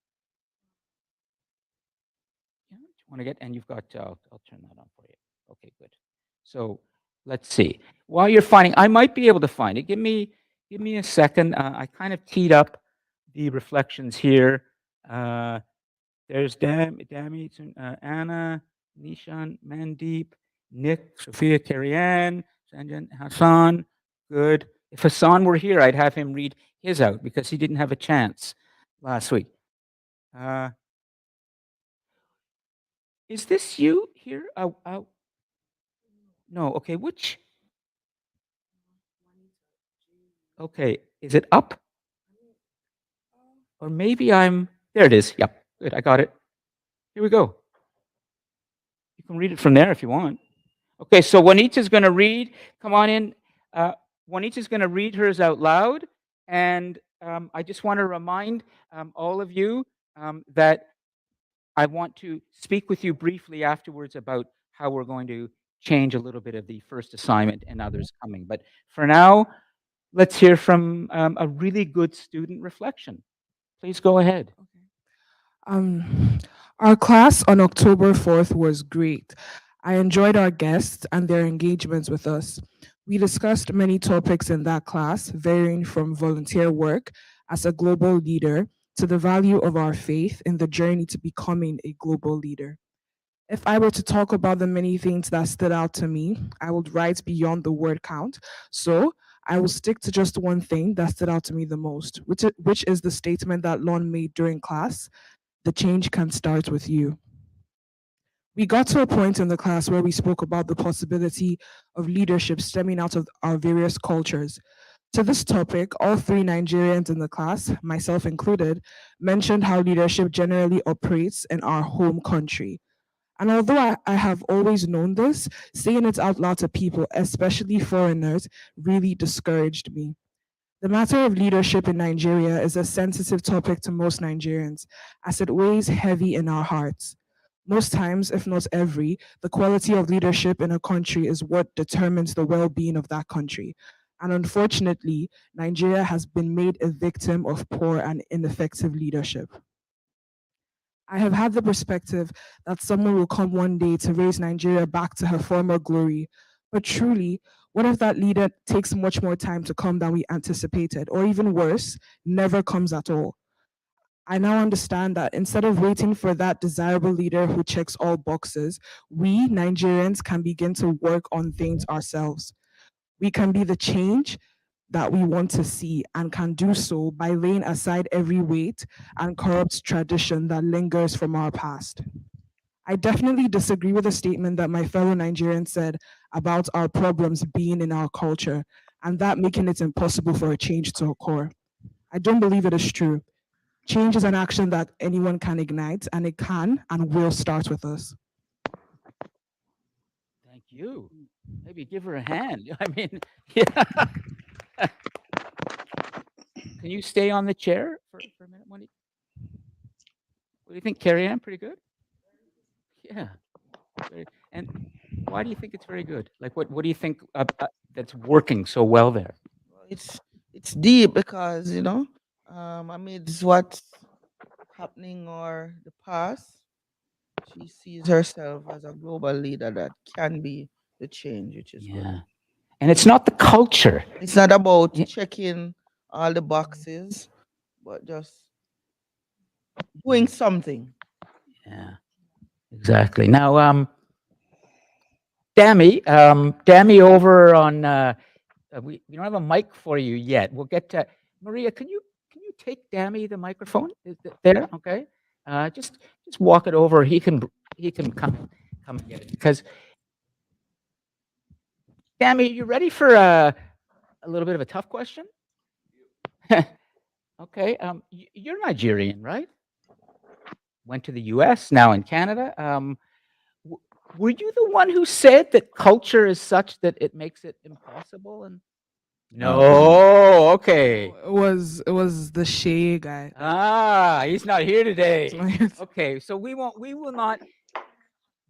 Yeah, you want to get, and you've got, I'll turn that on for you. Okay, good. So let's see. While you're finding, I might be able to find it. Give me a second. I kind of teed up the reflections here. There's Dammy, Anna, Nishan, Mandeep, Nick, Sophia, Carrie Ann, Sanjan, Hassan. Good. If Hassan were here, I'd have him read his out because he didn't have a chance last week. Is this you here? No. Okay. Which? Okay. Is it up? Or maybe I'm. There it is. Yep. Good. I got it. Here we go. You can read it from there if you want. Okay. So Juanita's going to read. Come on in. Juanita's going to read hers out loud. And I just want to remind all of you that I want to speak with you briefly afterwards about how we're going to change a little bit of the first assignment and others coming. But for now, let's hear from a really good student reflection. Please go ahead. Our class on October 4th was great. I enjoyed our guests and their engagements with us. We discussed many topics in that class, varying from volunteer work as a global leader to the value of our faith in the journey to becoming a global leader. If I were to talk about the many things that stood out to me, I would write beyond the word count. So I will stick to just one thing that stood out to me the most, which is the statement that Lon made during class: the change can start with you. We got to a point in the class where we spoke about the possibility of leadership stemming out of our various cultures. To this topic, all three Nigerians in the class, myself included, mentioned how leadership generally operates in our home country. And although I have always known this, saying it out loud to people, especially foreigners, really discouraged me. The matter of leadership in Nigeria is a sensitive topic to most Nigerians, as it weighs heavy in our hearts. Most times, if not every, the quality of leadership in a country is what determines the well-being of that country. And unfortunately, Nigeria has been made a victim of poor and ineffective leadership. I have had the perspective that someone will come one day to raise Nigeria back to her former glory. But truly, what if that leader takes much more time to come than we anticipated, or even worse, never comes at all? I now understand that instead of waiting for that desirable leader who checks all boxes, we Nigerians can begin to work on things ourselves. We can be the change that we want to see, and can do so by laying aside every weight and corrupt tradition that lingers from our past. I definitely disagree with the statement that my fellow Nigerian said about our problems being in our culture and that making it impossible for a change to occur. I don't believe it is true. Change is an action that anyone can ignite, and it can and will start with us. Thank you. Maybe give her a hand. I mean, yeah. Can you stay on the chair for a minute? What do you think, Carrie Ann? Pretty good? Yeah. And why do you think it's very good? Like, what do you think that's working so well there? It's deep because amidst what's happening or the past, she sees herself as a global leader that can be the change, which is good. And it's not the culture. It's not about checking all the boxes, but just doing something. Yeah, exactly. Now, Dammy over on. We don't have a mic for you yet. We'll get to Maria. Can you take Dammy the microphone? Is it there? Okay. Just walk it over. He can come get it. Because Dammy, you ready for a little bit of a tough question? Okay. You're Nigerian, right? Went to the U.S., now in Canada. Were you the one who said that culture is such that it makes it impossible? And no, okay. It was the Shay guy. Ah, he's not here today. Okay, so we will not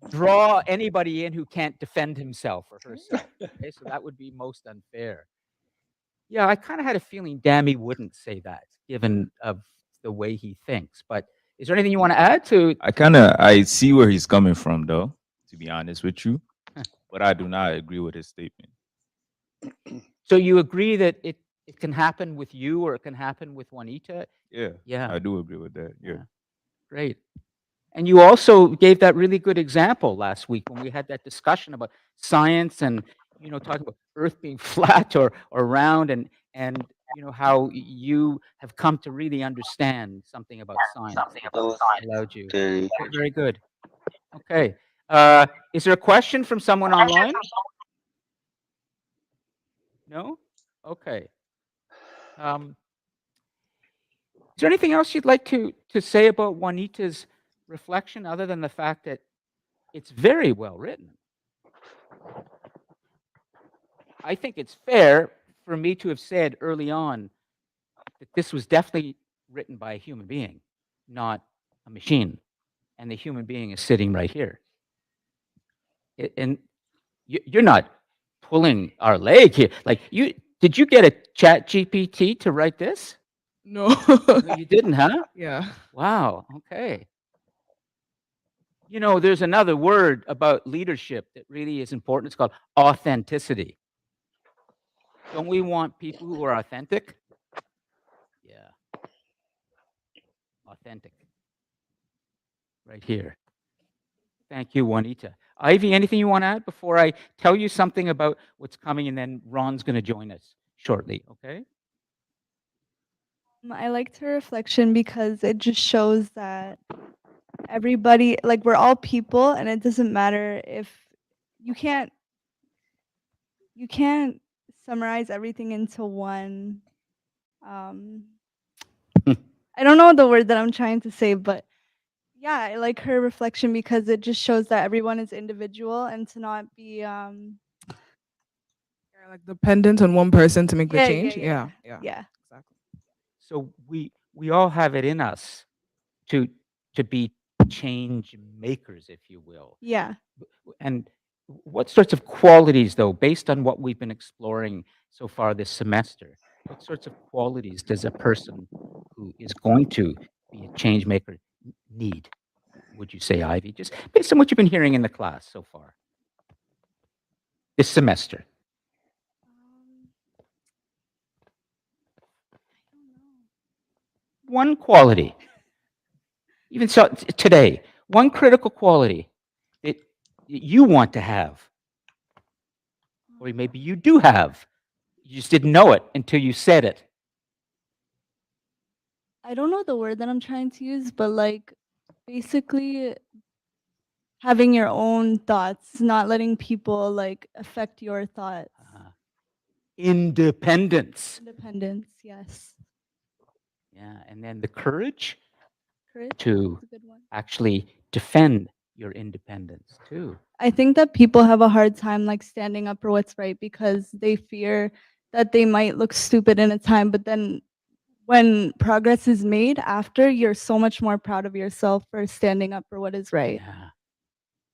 draw anybody in who can't defend himself or herself. Okay, so that would be most unfair. Yeah, I kind of had a feeling Dammy wouldn't say that, given of the way he thinks. But is there anything you want to add to? I see where he's coming from, though, to be honest with you, but I do not agree with his statement. So you agree that it can happen with you, or it can happen with Juanita? Yeah, I do agree with that. Yeah. Great. And you also gave that really good example last week when we had that discussion about science and, talking about Earth being flat or round, and how you have come to really understand something about science. Allowed you. Very good. Okay. Is there a question from someone online? No? Okay. Is there anything else you'd like to say about Juanita's reflection other than the fact that it's very well written? I think it's fair for me to have said early on that this was definitely written by a human being, not a machine. And the human being is sitting right here. And you're not pulling our leg here. Like, did you get a Chat GPT to write this? No. No, you didn't, huh? Yeah. Wow. Okay. You know, there's another word about leadership that really is important. It's called authenticity. Don't we want people who are authentic? Yeah. Authentic. Right here. Thank you, Juanita. Ivy, anything you want to add before I tell you something about what's coming, and then Ron's going to join us shortly, okay? I liked her reflection because it just shows that everybody, like, we're all people, and it doesn't matter if you can't summarize everything into one. I don't know the word that I'm trying to say, but yeah, I like her reflection because it just shows that everyone is individual and to not be Like dependent on one person to make the Yeah, change. yeah. Yeah. Exactly. So we all have it in us to be change makers, if you will. Yeah. And what sorts of qualities, though, based on what we've been exploring so far this semester, what sorts of qualities does a person who is going to be a change maker need, would you say, Ivy? Just based on what you've been hearing in the class so far this semester. One quality, even so today, one critical quality that you want to have, or maybe you do have, you just didn't know it until you said it. I don't know the word that I'm trying to use, but like basically having your own thoughts, not letting people like affect your thoughts. Independence. Independence, yes. Yeah, and then the courage Courage, to that's a good one. actually defend your independence too. I think that people have a hard time like standing up for what's right because they fear that they might look stupid in a time, but then when progress is made after, you're so much more proud of yourself for standing up for what is right. Yeah,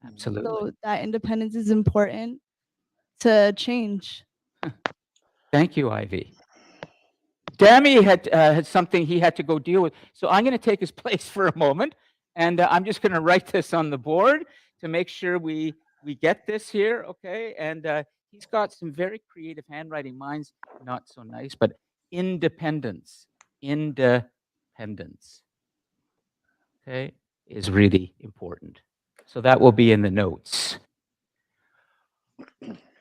absolutely. So that independence is important to change. Thank you, Ivy. Dammy had something he had to go deal with, so I'm going to take his place for a moment, and I'm just going to write this on the board to make sure we get this here, okay? And he's got some very creative handwriting. Mine's not so nice, but independence, okay, is really important. So that will be in the notes.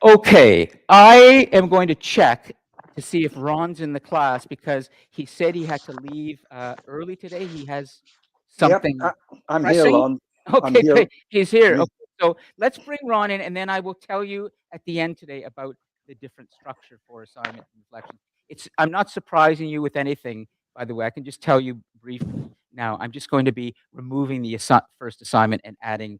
Okay, I am going to check to see if Ron's in the class because he said he had to leave early today. He has something. Yep, I'm pressing. here, Ron. Okay, I'm here. great. He's here. He's- Okay, so let's bring Ron in, and then I will tell you at the end today about the different structure for assignment and reflection. I'm not surprising you with anything, by the way. I can just tell you briefly now. I'm just going to be removing the first assignment and adding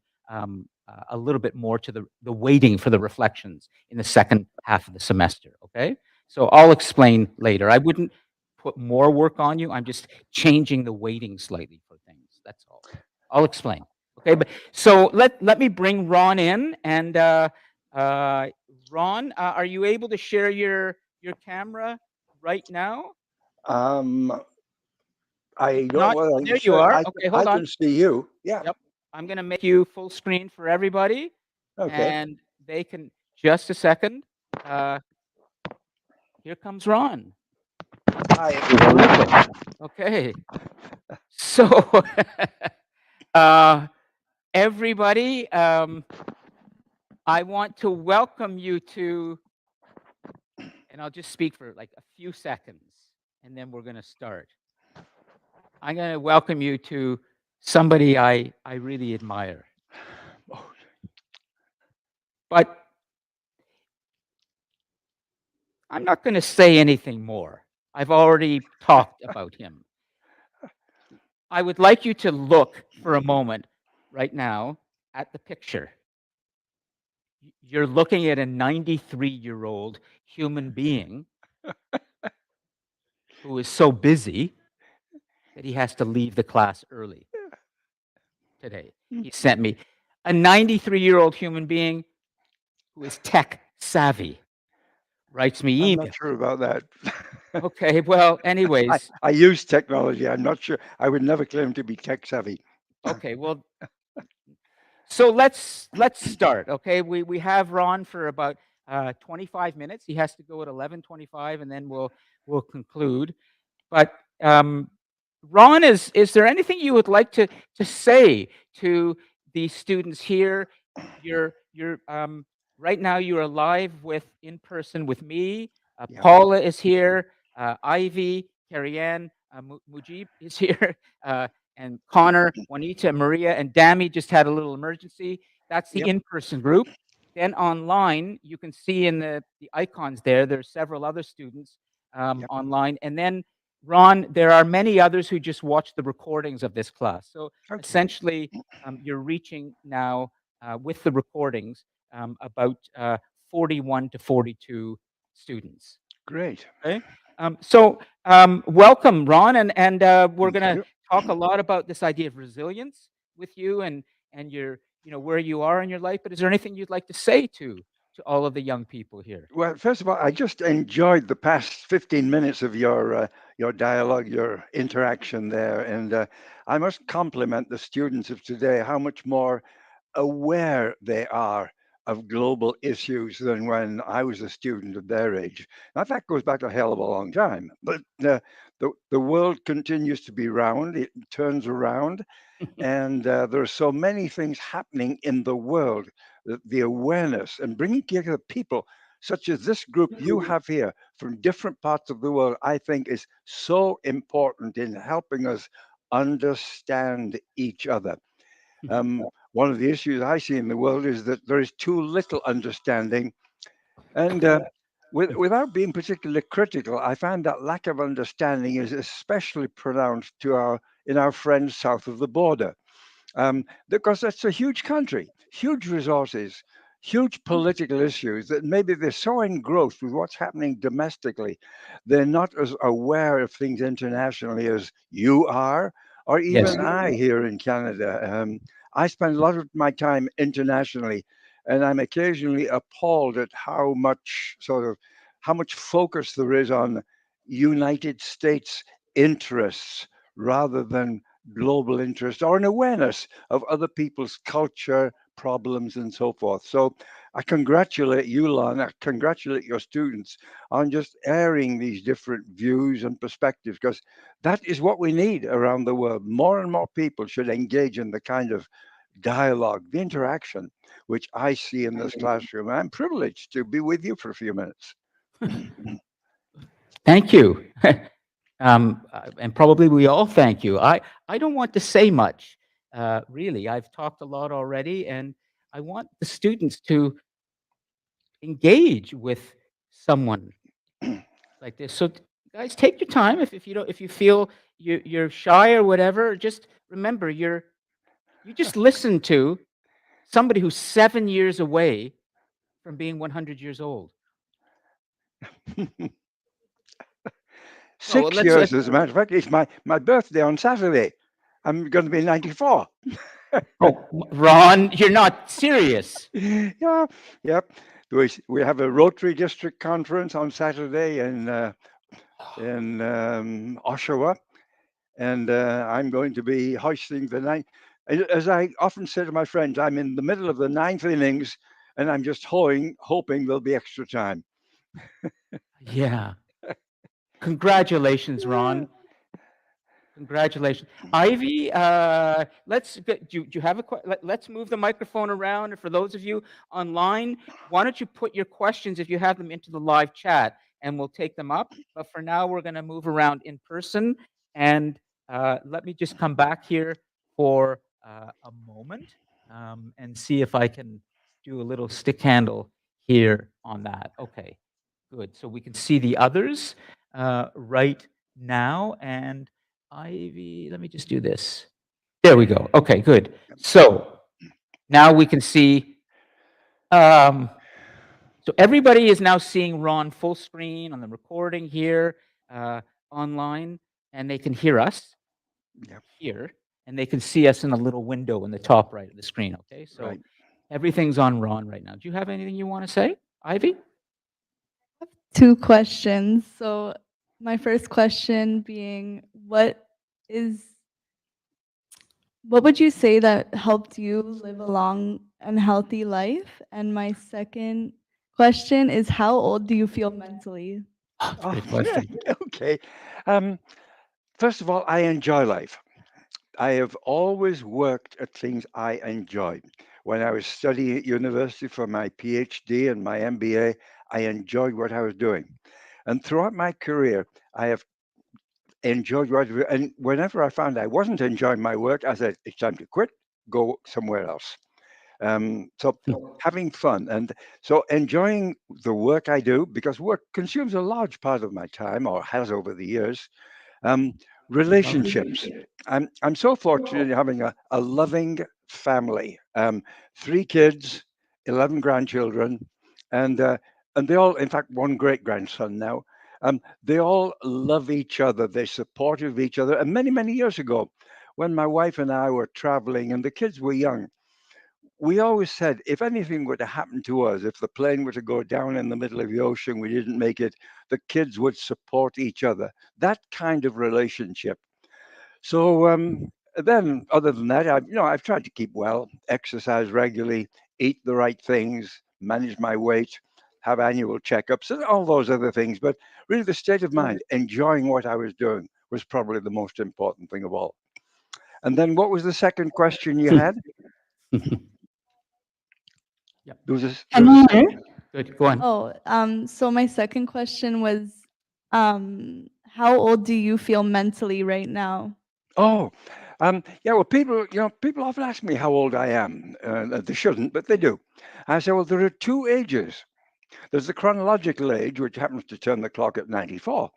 a little bit more to the weighting for the reflections in the second half of the semester, okay? So I'll explain later. I wouldn't put more work on you. I'm just changing the weighting slightly for things. That's all. I'll explain. Okay, but so let me bring Ron in, and Ron, are you able to share your camera right now? I don't Not, know whether I there can you say- are. I, Okay, hold I on. can see you. Yeah. Yep. I'm going to make you full screen for everybody. Okay. And they can, just a second. Here comes Ron. Hi, everyone. Okay. So, everybody, I want to welcome you to, and I'll just speak for like a few seconds, and then we're going to start. I'm going to welcome you to somebody I really admire. But I'm not going to say anything more. I've already talked about him. I would like you to look for a moment right now at the picture. you're looking at a 93-year-old human being who is so busy that he has to leave the class early today. He sent me a 93-year-old human being who is tech savvy, writes me I'm email. not sure about that. Okay, well, anyways. I use technology. I'm not sure. I would never claim to be tech savvy. Okay, well, so let's start. Okay, we have Ron for about 25 minutes. He has to go at 11:25, and then we'll conclude. But Ron, is there anything you would like to say to the students here? You're right now you're live in person with me. Paula is here. Ivy, Carrie-Ann, Mujib is here. And Connor, Juanita, Maria, and Dami just had a little emergency. That's the in-person group. Then online, you can see in the icons there's several other students online. And then, Ron, there are many others who just watch the recordings of this class. So essentially, you're reaching now with the recordings about 41 to 42 students. Great. Okay. So welcome, Ron, and we're going to talk a lot about this idea of resilience with you and your where you are in your life. But is there anything you'd like to say to all of the young people here? Well, first of all, I just enjoyed the past 15 minutes of your dialogue, your interaction there, and I must compliment the students of today how much more aware they are of global issues than when I was a student of their age. Now that goes back a hell of a long time, but the world continues to be round. It turns around, and there are so many things happening in the world. The awareness and bringing together people such as this group you have here from different parts of the world, I think is so important in helping us understand each other. One of the issues I see in the world is that there is too little understanding. And without being particularly critical, I find that lack of understanding is especially pronounced in our friends south of the border. Because that's a huge country, huge resources, huge political issues that maybe they're so engrossed with what's happening domestically, they're not as aware of things internationally as you are, or even I here in Canada. I spend a lot of my time internationally, and I'm occasionally appalled at how much focus there is on United States interests rather than global interest or an awareness of other people's culture, problems, and so forth. So I congratulate you, Lon. I congratulate your students on just airing these different views and perspectives, because that is what we need around the world. More and more people should engage in the kind of dialogue, the interaction, which I see in this classroom. I'm privileged to be with you for a few minutes. Thank you. And probably we all thank you. I don't want to say much, really. I've talked a lot already, and I want the students to engage with someone like this. So, guys, take your time. If you feel you're shy or whatever, just remember you just listen to somebody who's 7 years away from being 100 years old. 6 years, as a matter of fact. It's my birthday on Saturday. I'm going to be 94. Oh, Ron, you're not serious. Yeah, yep. We have a Rotary District conference on Saturday in Oshawa, and I'm going to be hoisting the ninth. As I often say to my friends, I'm in the middle of the ninth innings, and I'm just hoping there'll be extra time. Yeah. Congratulations, Ron. Congratulations, Ivy. Let's move the microphone around. And for those of you online, why don't you put your questions, if you have them, into the live chat, and we'll take them up. But for now, we're going to move around in person. And let me just come back here for a moment and see if I can do a little stick handle here on that. Okay, good. So we can see the others right now. And Ivy, let me just do this. There we go. Okay, good. So now we can see So everybody is now seeing Ron full screen on the recording here online, and they can hear us here, and they can see us in a little window in the top right of the screen. Okay, so Right. everything's on Ron right now. Do you have anything you want to say, Ivy? 2 questions. So my first question being, what would you say that helped you live a long and healthy life? And my second question is, how old do you feel mentally? Great question. Okay. First of all, I enjoy life. I have always worked at things I enjoyed. When I was studying at university for my PhD and my MBA, I enjoyed what I was doing. And throughout my career, I have enjoyed what I do. And whenever I found I wasn't enjoying my work, I said, it's time to quit, go somewhere else. So having fun. And so enjoying the work I do, because work consumes a large part of my time, or has over the years. Relationships. I'm so fortunate in having a loving family. 3 kids, 11 grandchildren, and they all, in fact, 1 great grandson now. They all love each other. They're supportive of each other. And many, many years ago, when my wife and I were traveling and the kids were young, we always said, if anything were to happen to us, if the plane were to go down in the middle of the ocean, we didn't make it, the kids would support each other. That kind of relationship. So then, other than that, I've tried to keep well, exercise regularly, eat the right things, manage my weight, have annual checkups, and all those other things. But really, the state of mind, enjoying what I was doing, was probably the most important thing of all. And then, what was the second question you had? There was a- Good. Go on. So my second question was, how old do you feel mentally right now? Oh, yeah. Well, people often ask me how old I am. They shouldn't, but they do. I say, well, there are 2 ages. There's the chronological age, which happens to turn the clock at 94.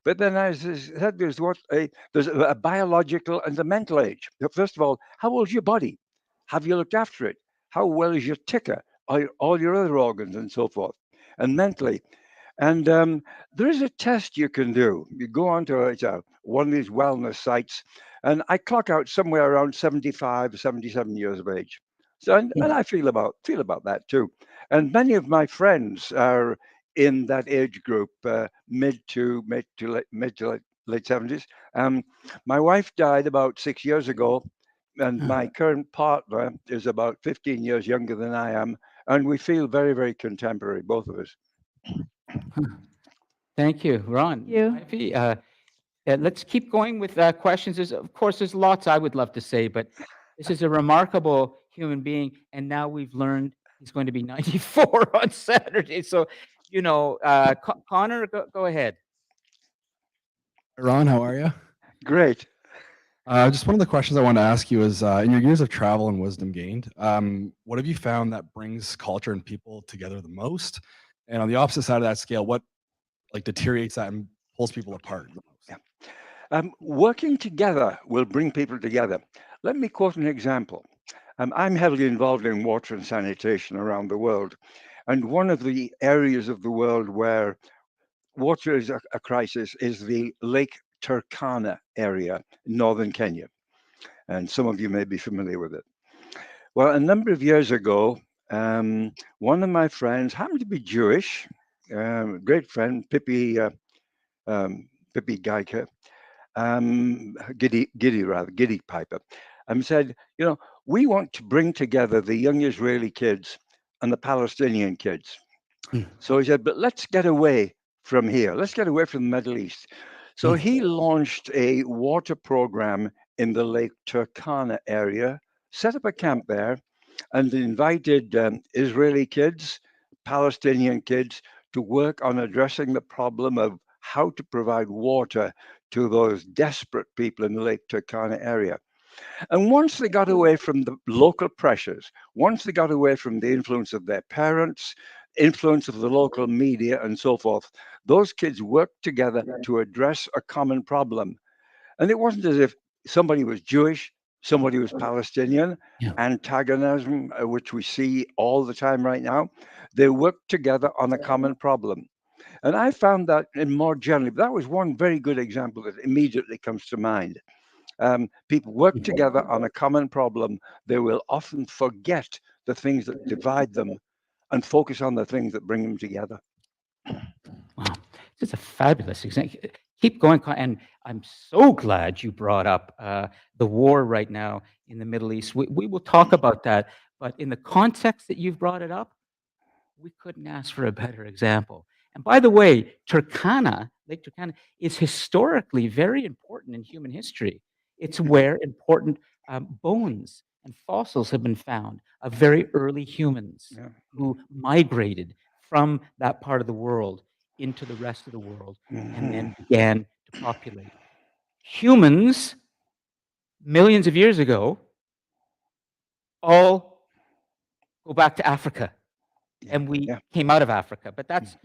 But then, as I said, there's a biological and a mental age. First of all, how old's your body? Have you looked after it? How well is your ticker? All your other organs and so forth. And mentally. And there is a test you can do. You go onto one of these wellness sites, and I clock out somewhere around 75, 77 years of age. So, and I feel about that too. And many of my friends are in that age group, mid to late 70s. My wife died about 6 years ago, and my current partner is about 15 years younger than I am, and we feel very, very contemporary, both of us. Thank you, Ron. You. Ivy, let's keep going with questions. Of course, there's lots I would love to say, but this is a remarkable human being, and now we've learned he's going to be 94 on Saturday. So, Connor, go ahead. Ron, how are you? Great. Just one of the questions I wanted to ask you is, in your years of travel and wisdom gained, what have you found that brings culture and people together the most? And on the opposite side of that scale, what deteriorates that and pulls people apart? Yeah. Working together will bring people together. Let me quote an example. I'm heavily involved in water and sanitation around the world. And one of the areas of the world where water is a crisis is the Lake Turkana area in northern Kenya. And some of you may be familiar with it. Well, a number of years ago, one of my friends happened to be Jewish, great friend, Pippi Geiger, Giddy Piper, said, we want to bring together the young Israeli kids and the Palestinian kids. So he said, but let's get away from here. Let's get away from the Middle East. So he launched a water program in the Lake Turkana area, set up a camp there, and invited Israeli kids, Palestinian kids, to work on addressing the problem of how to provide water to those desperate people in the Lake Turkana area. And once they got away from the local pressures, once they got away from the influence of their parents, influence of the local media and so forth, those kids worked together to address a common problem. And it wasn't as if somebody was Jewish, somebody who's Palestinian, antagonism, which we see all the time right now. They work together on a common problem. And I found that in more generally, that was one very good example that immediately comes to mind. People work together on a common problem. They will often forget the things that divide them and focus on the things that bring them together. Wow, this is a fabulous example. Keep going, and I'm so glad you brought up the war right now in the Middle East. We will talk about that, but in the context that you've brought it up, we couldn't ask for a better example. And by the way, Turkana, Lake Turkana, is historically very important in human history. It's where important bones and fossils have been found of very early humans who migrated from that part of the world into the rest of the world and then began to populate. Humans, millions of years ago, all go back to Africa. And we came out of Africa, but that's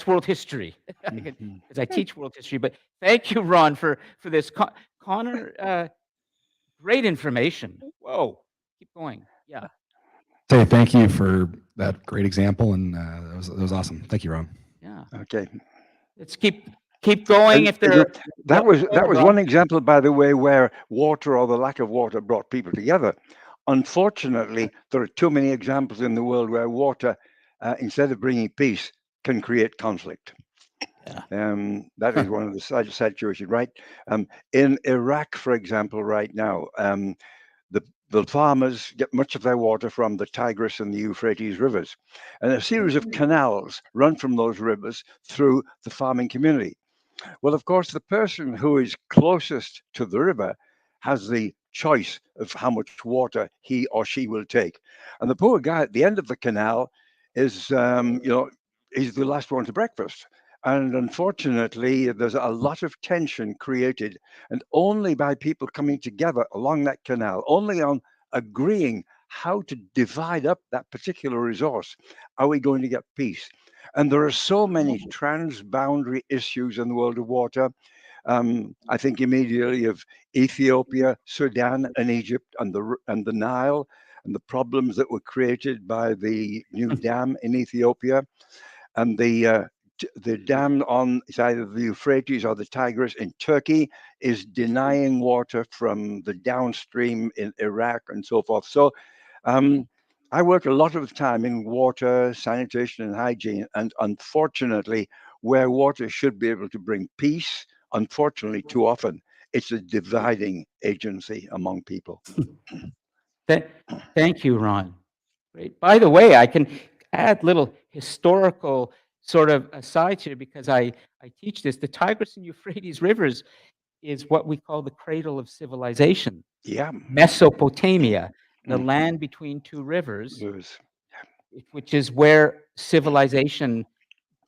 world history, because I teach world history. But thank you, Ron, for this. Connor, great information. Whoa, keep going. Yeah. Say thank you for that great example, and that was awesome. Thank you, Ron. Yeah. Okay. Let's keep going. If there, that was one example, by the way, where water or the lack of water brought people together. Unfortunately, there are too many examples in the world where water, instead of bringing peace, can create conflict. That is one of the situations, right? In Iraq, for example, right now, the farmers get much of their water from the Tigris and the Euphrates rivers, and a series of canals run from those rivers through the farming community. Well, of course, the person who is closest to the river has the choice of how much water he or she will take. And the poor guy at the end of the canal is, he's the last one to breakfast. And unfortunately, there's a lot of tension created. And only by people coming together along that canal, only on agreeing how to divide up that particular resource, are we going to get peace. And there are so many transboundary issues in the world of water. I think immediately of Ethiopia, Sudan, and Egypt, and the Nile, and the problems that were created by the new dam in Ethiopia, and the dam on either the Euphrates or the Tigris in Turkey is denying water from the downstream in Iraq and so forth. So I work a lot of the time in water, sanitation, and hygiene, and unfortunately, where water should be able to bring peace, unfortunately, too often, it's a dividing agency among people. Thank you, Ron. Great. By the way, I can add little historical sort of asides here because I teach this. The Tigris and Euphrates rivers is what we call the cradle of civilization. Yeah. Mesopotamia, the land between two rivers, which is where civilization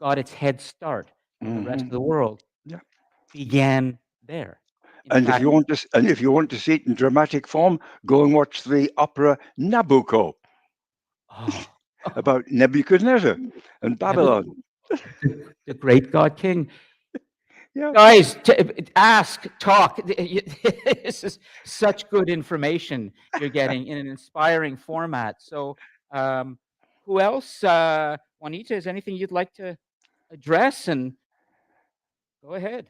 got its head start in the rest of the world. Began there. And if you want to see it in dramatic form, go and watch the opera Nabucco about Nebuchadnezzar and Babylon. The great God King. Guys, ask, talk. This is such good information you're getting in an inspiring format. So, who else? Juanita, is anything you'd like to address? And go ahead.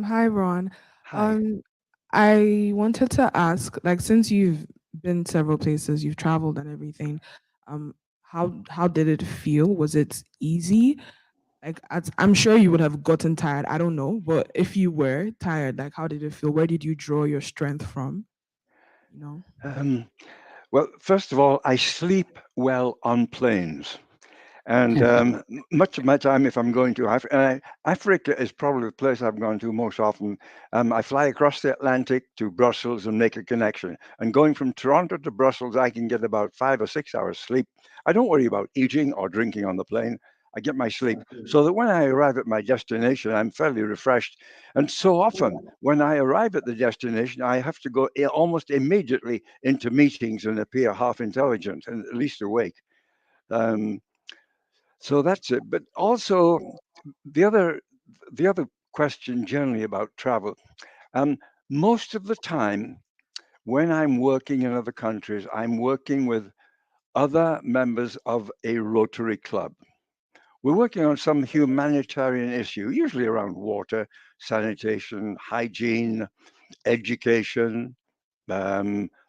Hi, Ron. Hi. I wanted to ask, like, since you've been several places, you've traveled and everything, how did it feel? Was it easy? Like, I'm sure you would have gotten tired. I don't know, but if you were tired, like, how did it feel? Where did you draw your strength from? You know. Well, first of all, I sleep well on planes. And much of my time, if I'm going to Africa, Africa is probably the place I've gone to most often. I fly across the Atlantic to Brussels and make a connection. And going from Toronto to Brussels, I can get about 5 or 6 hours sleep. I don't worry about eating or drinking on the plane. I get my sleep so that when I arrive at my destination, I'm fairly refreshed. And so often when I arrive at the destination, I have to go almost immediately into meetings and appear half intelligent and at least awake. So that's it. But also the other question generally about travel, most of the time when I'm working in other countries, I'm working with other members of a Rotary Club. We're working on some humanitarian issue, usually around water, sanitation, hygiene, education,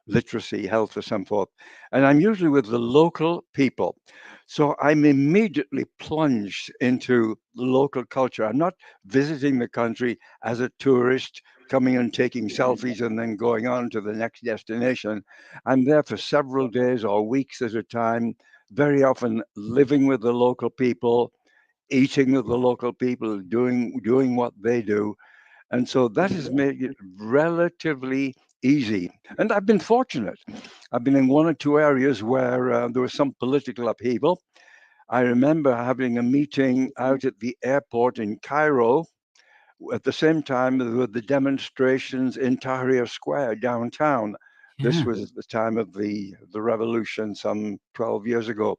literacy, health, or some forth. And I'm usually with the local people. So I'm immediately plunged into local culture. I'm not visiting the country as a tourist, coming and taking selfies and then going on to the next destination. I'm there for several days or weeks at a time, very often living with the local people, eating with the local people, doing what they do. And so that has made it relatively easy. And I've been fortunate. I've been in one or two areas where there was some political upheaval. I remember having a meeting out at the airport in Cairo at the same time with the demonstrations in Tahrir Square downtown. This Yeah. was at the time of the revolution some 12 years ago.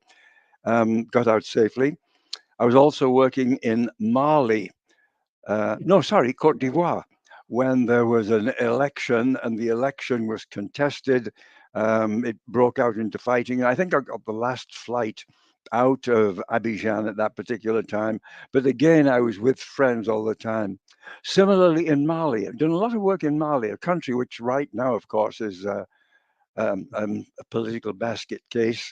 Got out safely. I was also working in Mali. No, sorry, Cote d'Ivoire, when there was an election and the election was contested. It broke out into fighting. And I think I got the last flight out of Abidjan at that particular time. But again, I was with friends all the time. Similarly, in Mali, I've done a lot of work in Mali, a country which right now, of course, is a political basket case.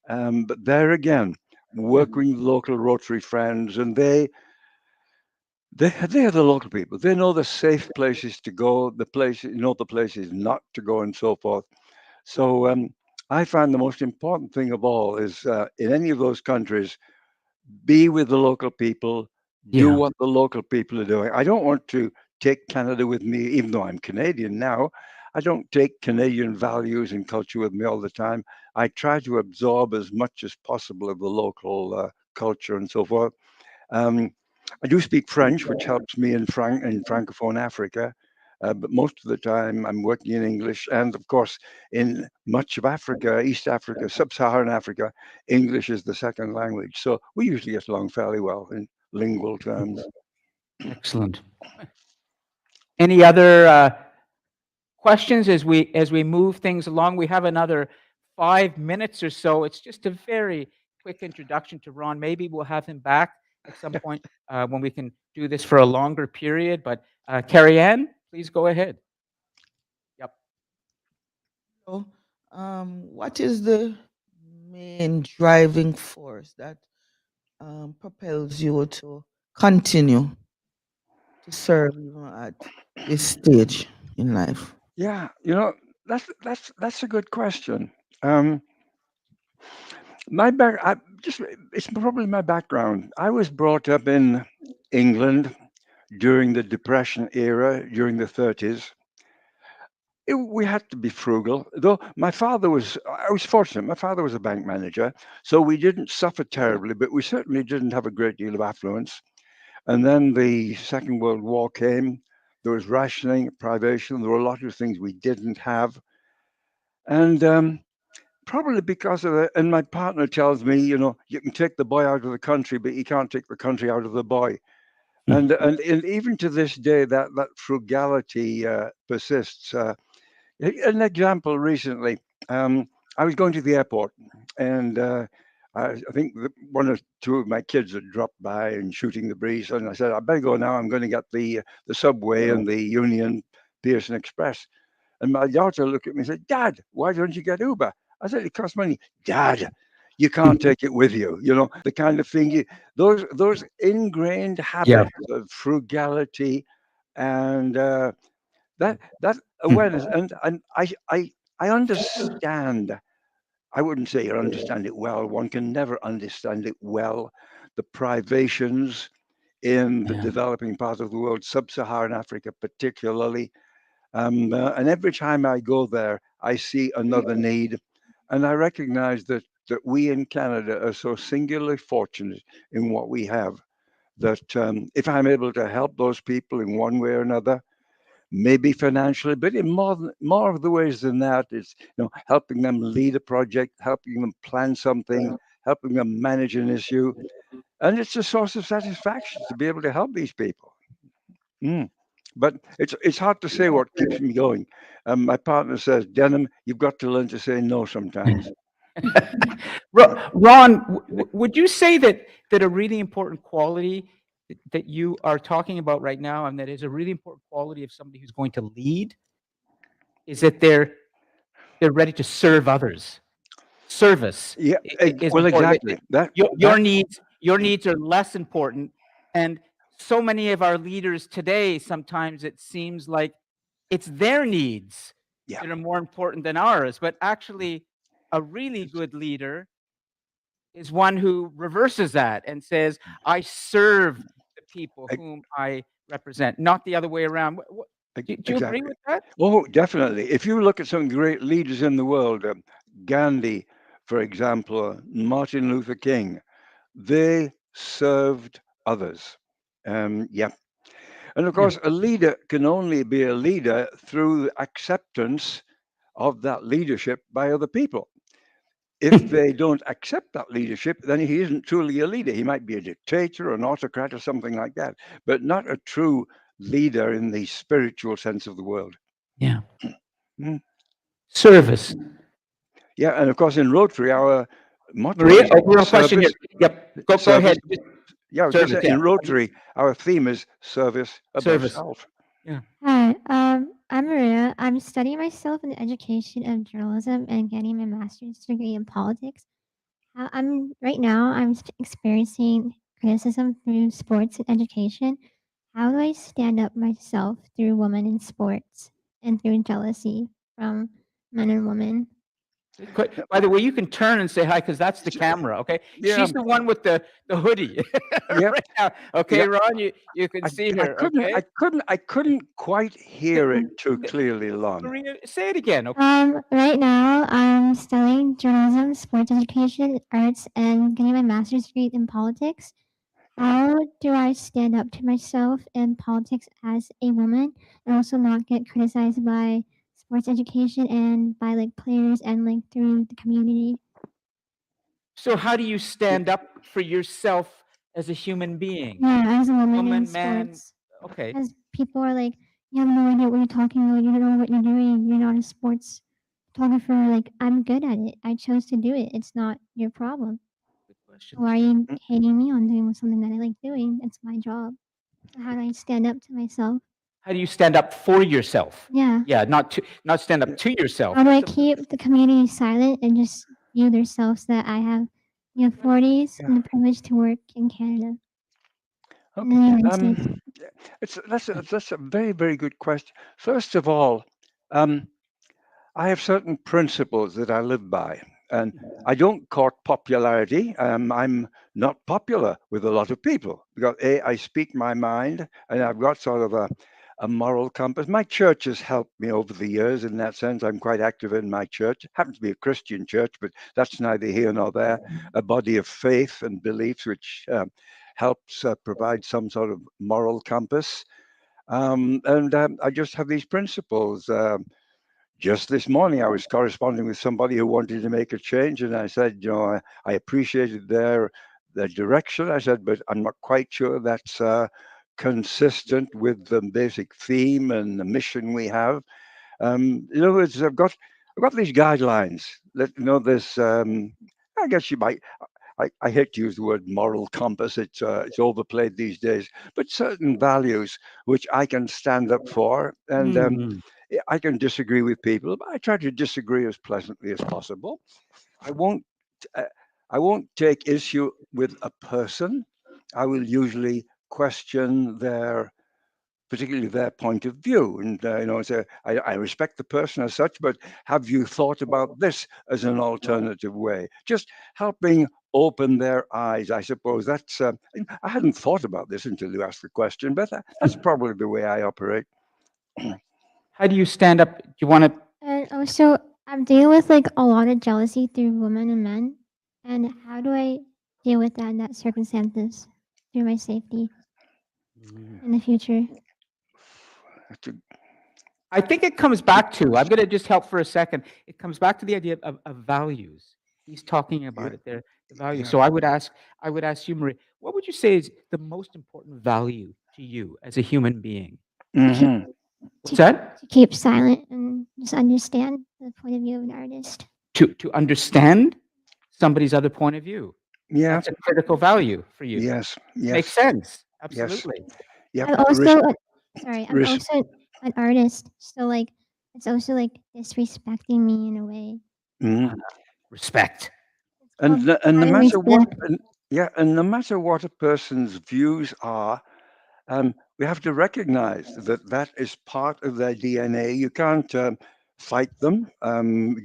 But there again, working with local Rotary friends, and they are the local people. They know the safe places to go, the places not to go, and so forth. So I find the most important thing of all is in any of those countries, be with the local people, do Yeah. what the local people are doing. I don't want to take Canada with me, even though I'm Canadian now. I don't take Canadian values and culture with me all the time. I try to absorb as much as possible of the local culture and so forth. I do speak French, which helps me in Francophone Africa, but most of the time I'm working in English. And of course, in much of Africa, East Africa, Sub-Saharan Africa, English is the second language. So we usually get along fairly well in lingual terms. Excellent. Any other questions as we move things along? We have another 5 minutes or so. It's just a very quick introduction to Ron. Maybe we'll have him back at some point when we can do this for a longer period. But Carrie Ann, please go ahead. Yep. So, what is the main driving force that propels you to continue to serve even at this stage in life? Yeah, that's a good question. It's probably my background. I was brought up in England during the Depression era, during the 30s. We had to be frugal, though I was fortunate. My father was a bank manager, so we didn't suffer terribly, but we certainly didn't have a great deal of affluence. And then the Second World War came. There was rationing, privation. There were a lot of things we didn't have. And probably because of it, and my partner tells me, you can take the boy out of the country, but you can't take the country out of the boy. And even to this day, that frugality persists. An example recently, I was going to the airport, and I think one or two of my kids had dropped by and shooting the breeze, and I said, I better go now. I'm going to get the subway and the Union Pearson Express. And my daughter looked at me and said, Dad, why don't you get Uber? I said, it costs money. Dad, you can't take it with you. The kind of thing, those ingrained habits of frugality and that awareness. And I understand. I wouldn't say I understand it well. One can never understand it well. The privations in the developing part of the world, Sub-Saharan Africa particularly. And every time I go there, I see another need. And I recognize that we in Canada are so singularly fortunate in what we have, that if I'm able to help those people in one way or another, maybe financially, but in more of the ways than that, it's helping them lead a project, helping them plan something, helping them manage an issue. And it's a source of satisfaction to be able to help these people. But it's hard to say what keeps me going. My partner says, Denham, you've got to learn to say no sometimes. Ron, would you say that a really important quality that you are talking about right now, and that is a really important quality of somebody who's going to lead, is that they're ready to serve others? Service. Yeah, is well, important. exactly. Your needs are less important, and so many of our leaders today, sometimes it seems like it's their needs that are more important than ours. But actually, a really good leader is one who reverses that and says, I serve the people whom I represent, not the other way around. Do you agree with that? Oh, definitely. If you look at some great leaders in the world, Gandhi, for example, Martin Luther King, they served others. Yeah. And of course, a leader can only be a leader through acceptance of that leadership by other people. If they don't accept that leadership, then he isn't truly a leader. He might be a dictator or an autocrat or something like that, but not a true leader in the spiritual sense of the word. Yeah. Service. Yeah, and of course in Rotary, our motto Maria, is real question here. service. Yep, go ahead. Yeah, I was just saying, in Rotary, our theme is service above self. Yeah. Hi, I'm Maria. I'm studying myself in the education of journalism and getting my master's degree in politics. I'm right now. I'm experiencing criticism through sports and education. How do I stand up myself through women in sports and through jealousy from men and women? By the way, you can turn and say hi because that's the camera. Okay, Yeah. she's the one with the hoodie. Right now. Okay, Yeah. Ron, you can see her. Okay, I couldn't quite hear it too clearly, Lon. Maria, say it again. Okay. Right now I'm studying journalism, sports education, arts, and getting my master's degree in politics. How do I stand up to myself in politics as a woman and also not get criticized by sports education and by like players and like through the community? So how do you stand up for yourself as a human being? Yeah, as a woman in man. sports. Okay. As people are like, you have no idea what you're talking about. You don't know what you're doing. You're not a sports photographer. Like, I'm good at it. I chose to do it. It's not your problem. Why are you hating me on doing something that I like doing? It's my job. So how do I stand up to myself? How do you stand up for yourself? Yeah. Yeah, not stand up to yourself. How do I keep the community silent and just view themselves that I have the authorities and the privilege to work in Canada? That's a very, very good question. First of all, I have certain principles that I live by, and I don't court popularity. I'm not popular with a lot of people because I speak my mind, and I've got sort of a moral compass. My church has helped me over the years in that sense. I'm quite active in my church. It happens to be a Christian church, but that's neither here nor there. A body of faith and beliefs which helps provide some sort of moral compass. I just have these principles. Just this morning, I was corresponding with somebody who wanted to make a change, and I said, I appreciated their direction. I said, but I'm not quite sure that's consistent with the basic theme and the mission we have. In other words, I've got these guidelines that there's. I guess you might. I hate to use the word moral compass. It's overplayed these days, but certain values which I can stand up for, and I can disagree with people, but I try to disagree as pleasantly as possible. I won't take issue with a person. I will usually question particularly their point of view, and say I respect the person as such, but have you thought about this as an alternative way? Just helping open their eyes, I suppose. That's I hadn't thought about this until you asked the question, but that's probably the way I operate. How do you stand up? Do you want to? And also, I'm dealing with like a lot of jealousy through women and men. And how do I deal with that in that circumstances through my safety in the future? I think it comes back to, I'm going to just help for a second. It comes back to the idea of values. He's talking about it there, the values. So I would ask you, Marie, what would you say is the most important value to you as a human being? Mhm. What's that? To keep silent and just understand the point of view of an artist. To understand somebody's other point of view. Yeah. That's a critical value for you. Yes. Yes. Makes sense. Yes. Absolutely. Yep. I'm also I'm res- also an artist, so like it's also like disrespecting me in a way. Mhm. Respect. And called no high matter what, respect. and no matter what a person's views are, we have to recognize that that is part of their DNA. You can't fight them.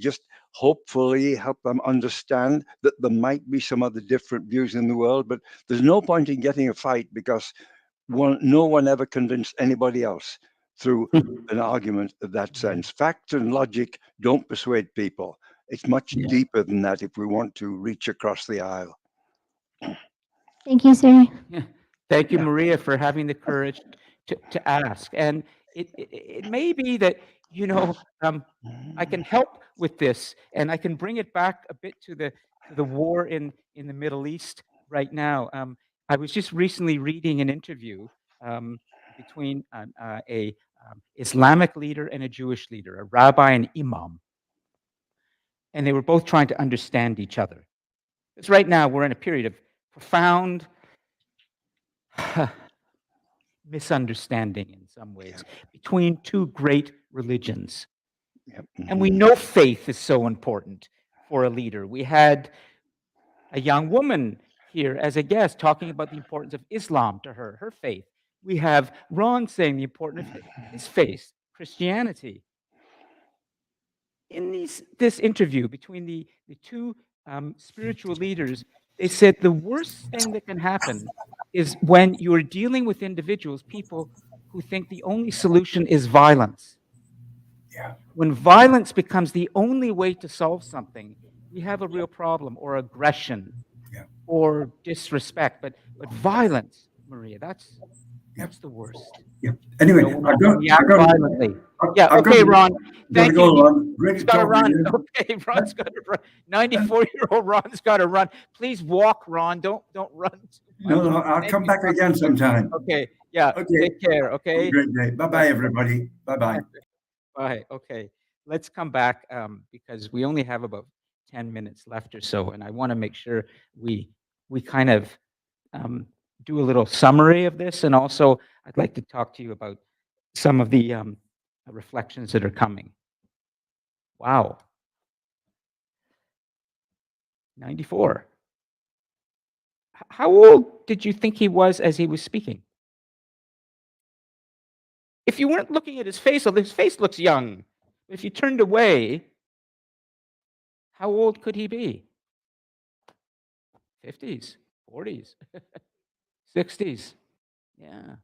Just hopefully help them understand that there might be some other different views in the world, but there's no point in getting a fight because no one ever convinced anybody else through an argument of that sense. Fact and logic don't persuade people. It's much deeper than that if we want to reach across the aisle. Thank you, sir. Yeah. Thank you, Maria, for having the courage to ask. And it may be that, I can help with this, and I can bring it back a bit to the war in the Middle East right now. I was just recently reading an interview between a Islamic leader and a Jewish leader, a rabbi and imam, and they were both trying to understand each other. Because right now we're in a period of profound misunderstanding in some ways between two great religions. And we know faith is so important for a leader. We had a young woman here as a guest talking about the importance of Islam to her faith. We have Ron saying the importance of his faith, Christianity. In this interview between the two spiritual leaders, they said the worst thing that can happen is when you're dealing with individuals, people who think the only solution is violence. When violence becomes the only way to solve something, we have a real problem, or aggression, or disrespect. But violence, Maria, that's the worst. Yeah. Anyway, I've got violently. Yeah. Okay, Ron. Thank you. Go, Ron. Great He's to got to talk to run. you. Okay, Ron's got to run. 94-year-old Ron's got to run. Please walk, Ron. Don't run. No, I'll come back again sometime. Okay. Yeah. Okay. Take care. Okay. Have a great day. Bye-bye, everybody. Bye-bye. Bye. Okay. Let's come back because we only have about 10 minutes left or so, and I want to make sure we kind of do a little summary of this, and also I'd like to talk to you about some of the reflections that are coming. Wow. 94. How old did you think he was as he was speaking? If you weren't looking at his face, well, his face looks young. If you turned away, how old could he be? 50s, 40s, 60s. Yeah.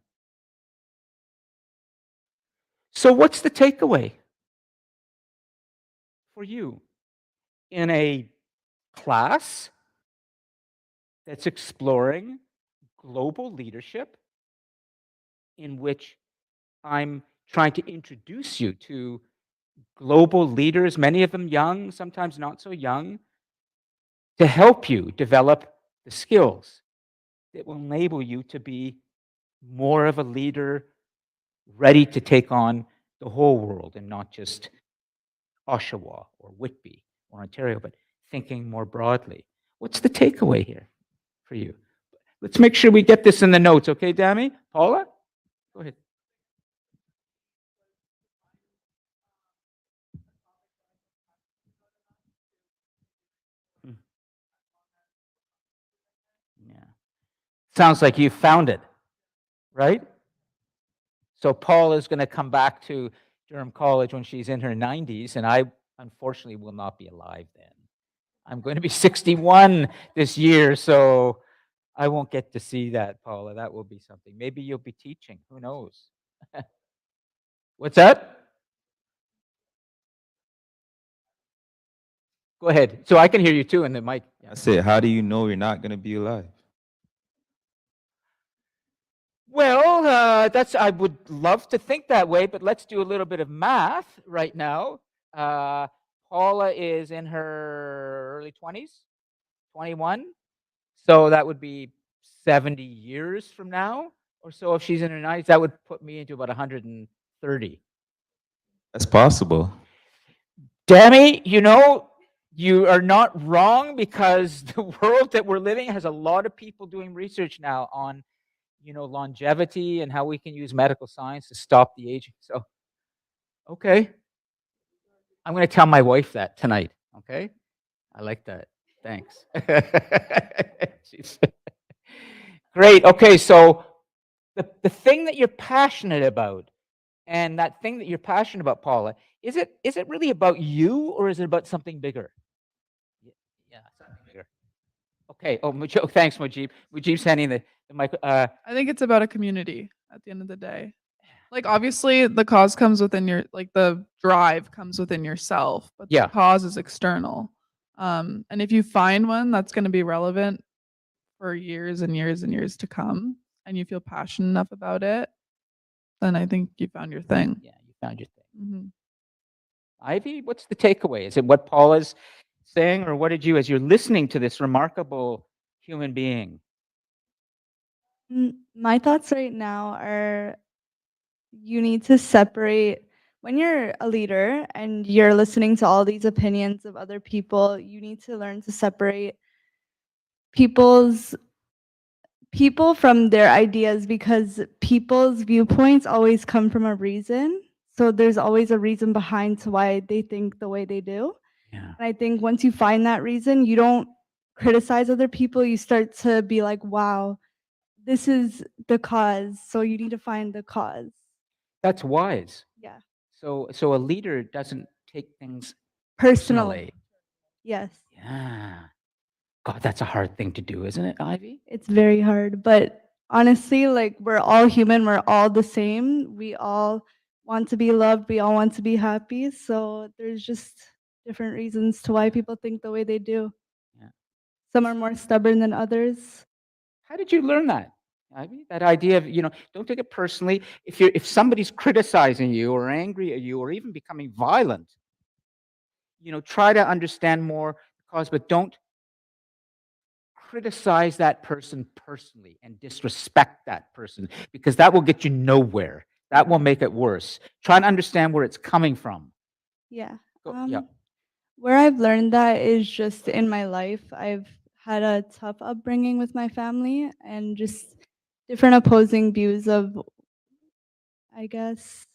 So what's the takeaway for you in a class that's exploring global leadership, in which I'm trying to introduce you to global leaders, many of them young, sometimes not so young, to help you develop the skills that will enable you to be more of a leader, ready to take on the whole world and not just Oshawa or Whitby or Ontario, but thinking more broadly. What's the takeaway here for you? Let's make sure we get this in the notes, okay, Dami? Paula? Go ahead. Yeah. Sounds like you found it, right? So Paula is going to come back to Durham College when she's in her 90s, and I unfortunately will not be alive then. I'm going to be 61 this year, so I won't get to see that, Paula. That will be something. Maybe you'll be teaching. Who knows? What's that? Go ahead. So I can hear you too in the mic. I said, how do you know you're not going to be alive? Well, I would love to think that way, but let's do a little bit of math right now. Paula is in her early 20s, 21. So that would be 70 years from now. or so. If she's in her 90s, that would put me into about 130. That's possible. Demi, you know, you are not wrong, because the world that we're living has a lot of people doing research now on, you know, longevity and how we can use medical science to stop the aging. So, okay. I'm going to tell my wife that tonight. Okay. I like that. Thanks. She's- Great. Okay. So the thing that you're passionate about, and that thing that you're passionate about, Paula, is it really about you, or is it about something bigger? Yeah, something bigger. Okay. Oh, thanks, Mujib. Mujib's handing the mic. I think it's about a community at the end of the day. Like, obviously the cause comes within your, like, the drive comes within yourself, but Yeah. the cause is external. And if you find one that's going to be relevant for years and years and years to come, and you feel passionate enough about it, then I think you found your thing. Yeah, you found your thing. Hmm. Ivy, what's the takeaway? Is it what Paula's saying, or what did you, as you're listening to this remarkable human being? My thoughts right now are you need to separate when you're a leader and you're listening to all these opinions of other people, you need to learn to separate people from their ideas, because people's viewpoints always come from a reason. So there's always a reason behind to why they think the way they do. Yeah. And I think once you find that reason, you don't criticize other people. You start to be like, wow, this is the cause. So you need to find the cause. That's wise. Yeah. So a leader doesn't take things Personally. personally. Yes. Yeah. God, that's a hard thing to do, isn't it, Ivy? It's very hard, but honestly, like, we're all human, we're all the same. We all want to be loved, we all want to be happy. So there's just different reasons to why people think the way they do. Yeah. Some are more stubborn than others. How did you learn that, Ivy? That idea of, you know, don't take it personally. If somebody's criticizing you or angry at you or even becoming violent, you know, try to understand more the cause, but don't criticize that person personally and disrespect that person, because that will get you nowhere. That will make it worse. Try and understand where it's coming from. Yeah. Yeah. Where I've learned that is just in my life. I've had a tough upbringing with my family and just different opposing views of, I guess,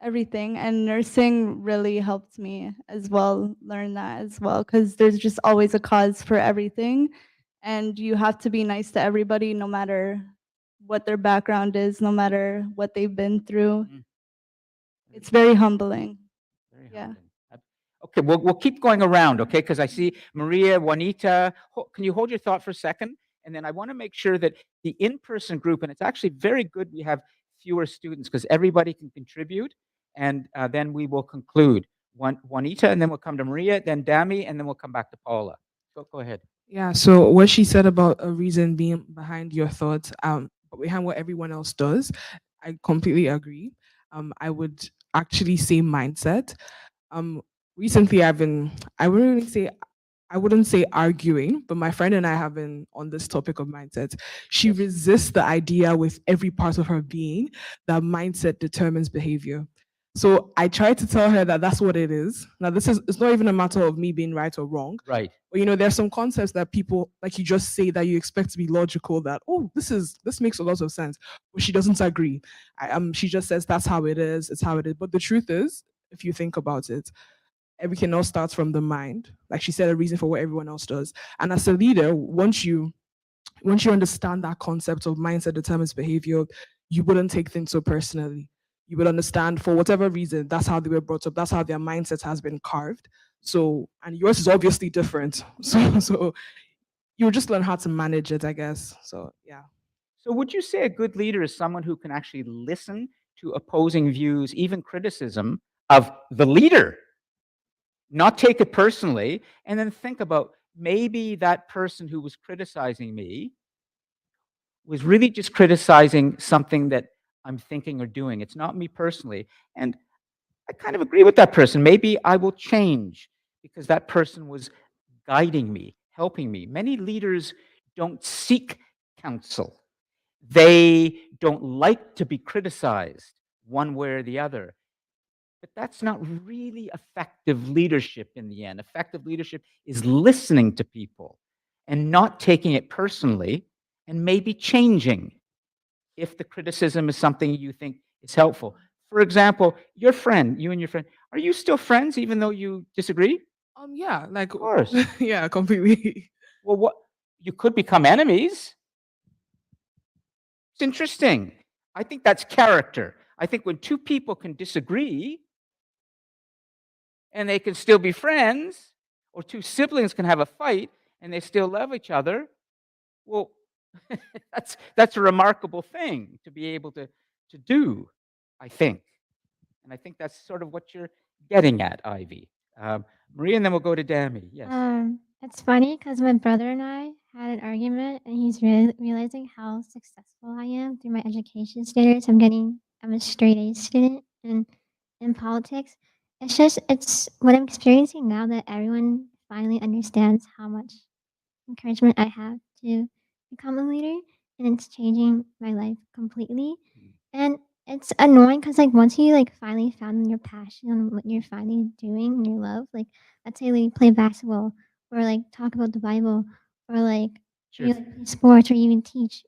everything. And nursing really helped me as well learn that as well, because there's just always a cause for everything. And you have to be nice to everybody, no matter what their background is, no matter what they've been through. It's very humbling. Yeah. Okay, we'll keep going around, okay? Because I see Maria, Juanita. Can you hold your thought for a second? And then I want to make sure that the in-person group, and it's actually very good we have fewer students, because everybody can contribute, and then we will conclude. Juanita, and then we'll come to Maria, then Dami, and then we'll come back to Paula. Go ahead. Yeah, so what she said about a reason being behind your thoughts, behind what everyone else does, I completely agree. I would actually say mindset. Recently I wouldn't say arguing, but my friend and I have been on this topic of mindset. She resists the idea with every part of her being that mindset determines behavior. So I tried to tell her that that's what it is. Now, it's not even a matter of me being right or wrong. Right. But, you know, there's some concepts that people, like you just say, that you expect to be logical, that, oh, this makes a lot of sense. But she doesn't agree. She just says that's how it is. It's how it is. But the truth is, if you think about it, everything else starts from the mind. Like she said, a reason for what everyone else does. And as a leader, once you understand that concept of mindset determines behavior, you wouldn't take things so personally. You would understand, for whatever reason, that's how they were brought up. That's how their mindset has been carved. So, and yours is obviously different. So you just learn how to manage it, I guess. So, yeah. So would you say a good leader is someone who can actually listen to opposing views, even criticism of the leader, not take it personally, and then think about, maybe that person who was criticizing me was really just criticizing something that I'm thinking or doing. It's not me personally. And I kind of agree with that person. Maybe I will change because that person was guiding me, helping me. Many leaders don't seek counsel. They don't like to be criticized one way or the other. But that's not really effective leadership in the end. Effective leadership is listening to people and not taking it personally and maybe changing if the criticism is something you think is helpful. For example, your friend, you and your friend, are you still friends even though you disagree? Yeah, like Of course. yeah, completely. Well, what you could become enemies. It's interesting. I think that's character. I think when two people can disagree and they can still be friends, or two siblings can have a fight and they still love each other, well, that's a remarkable thing to be able to do, I think. And I think that's sort of what you're getting at, Ivy. Maria, and then we'll go to Dami. Yes. It's funny because my brother and I had an argument, and he's realizing how successful I am through my education status. I'm a straight A student, and in politics, it's what I'm experiencing now that everyone finally understands how much encouragement I have to become a leader, and it's changing my life completely. And it's annoying because like once you like finally found your passion on what you're finally doing and your love, like let's say we play basketball or like talk about the Bible or like Sure. you like play sports or even teach,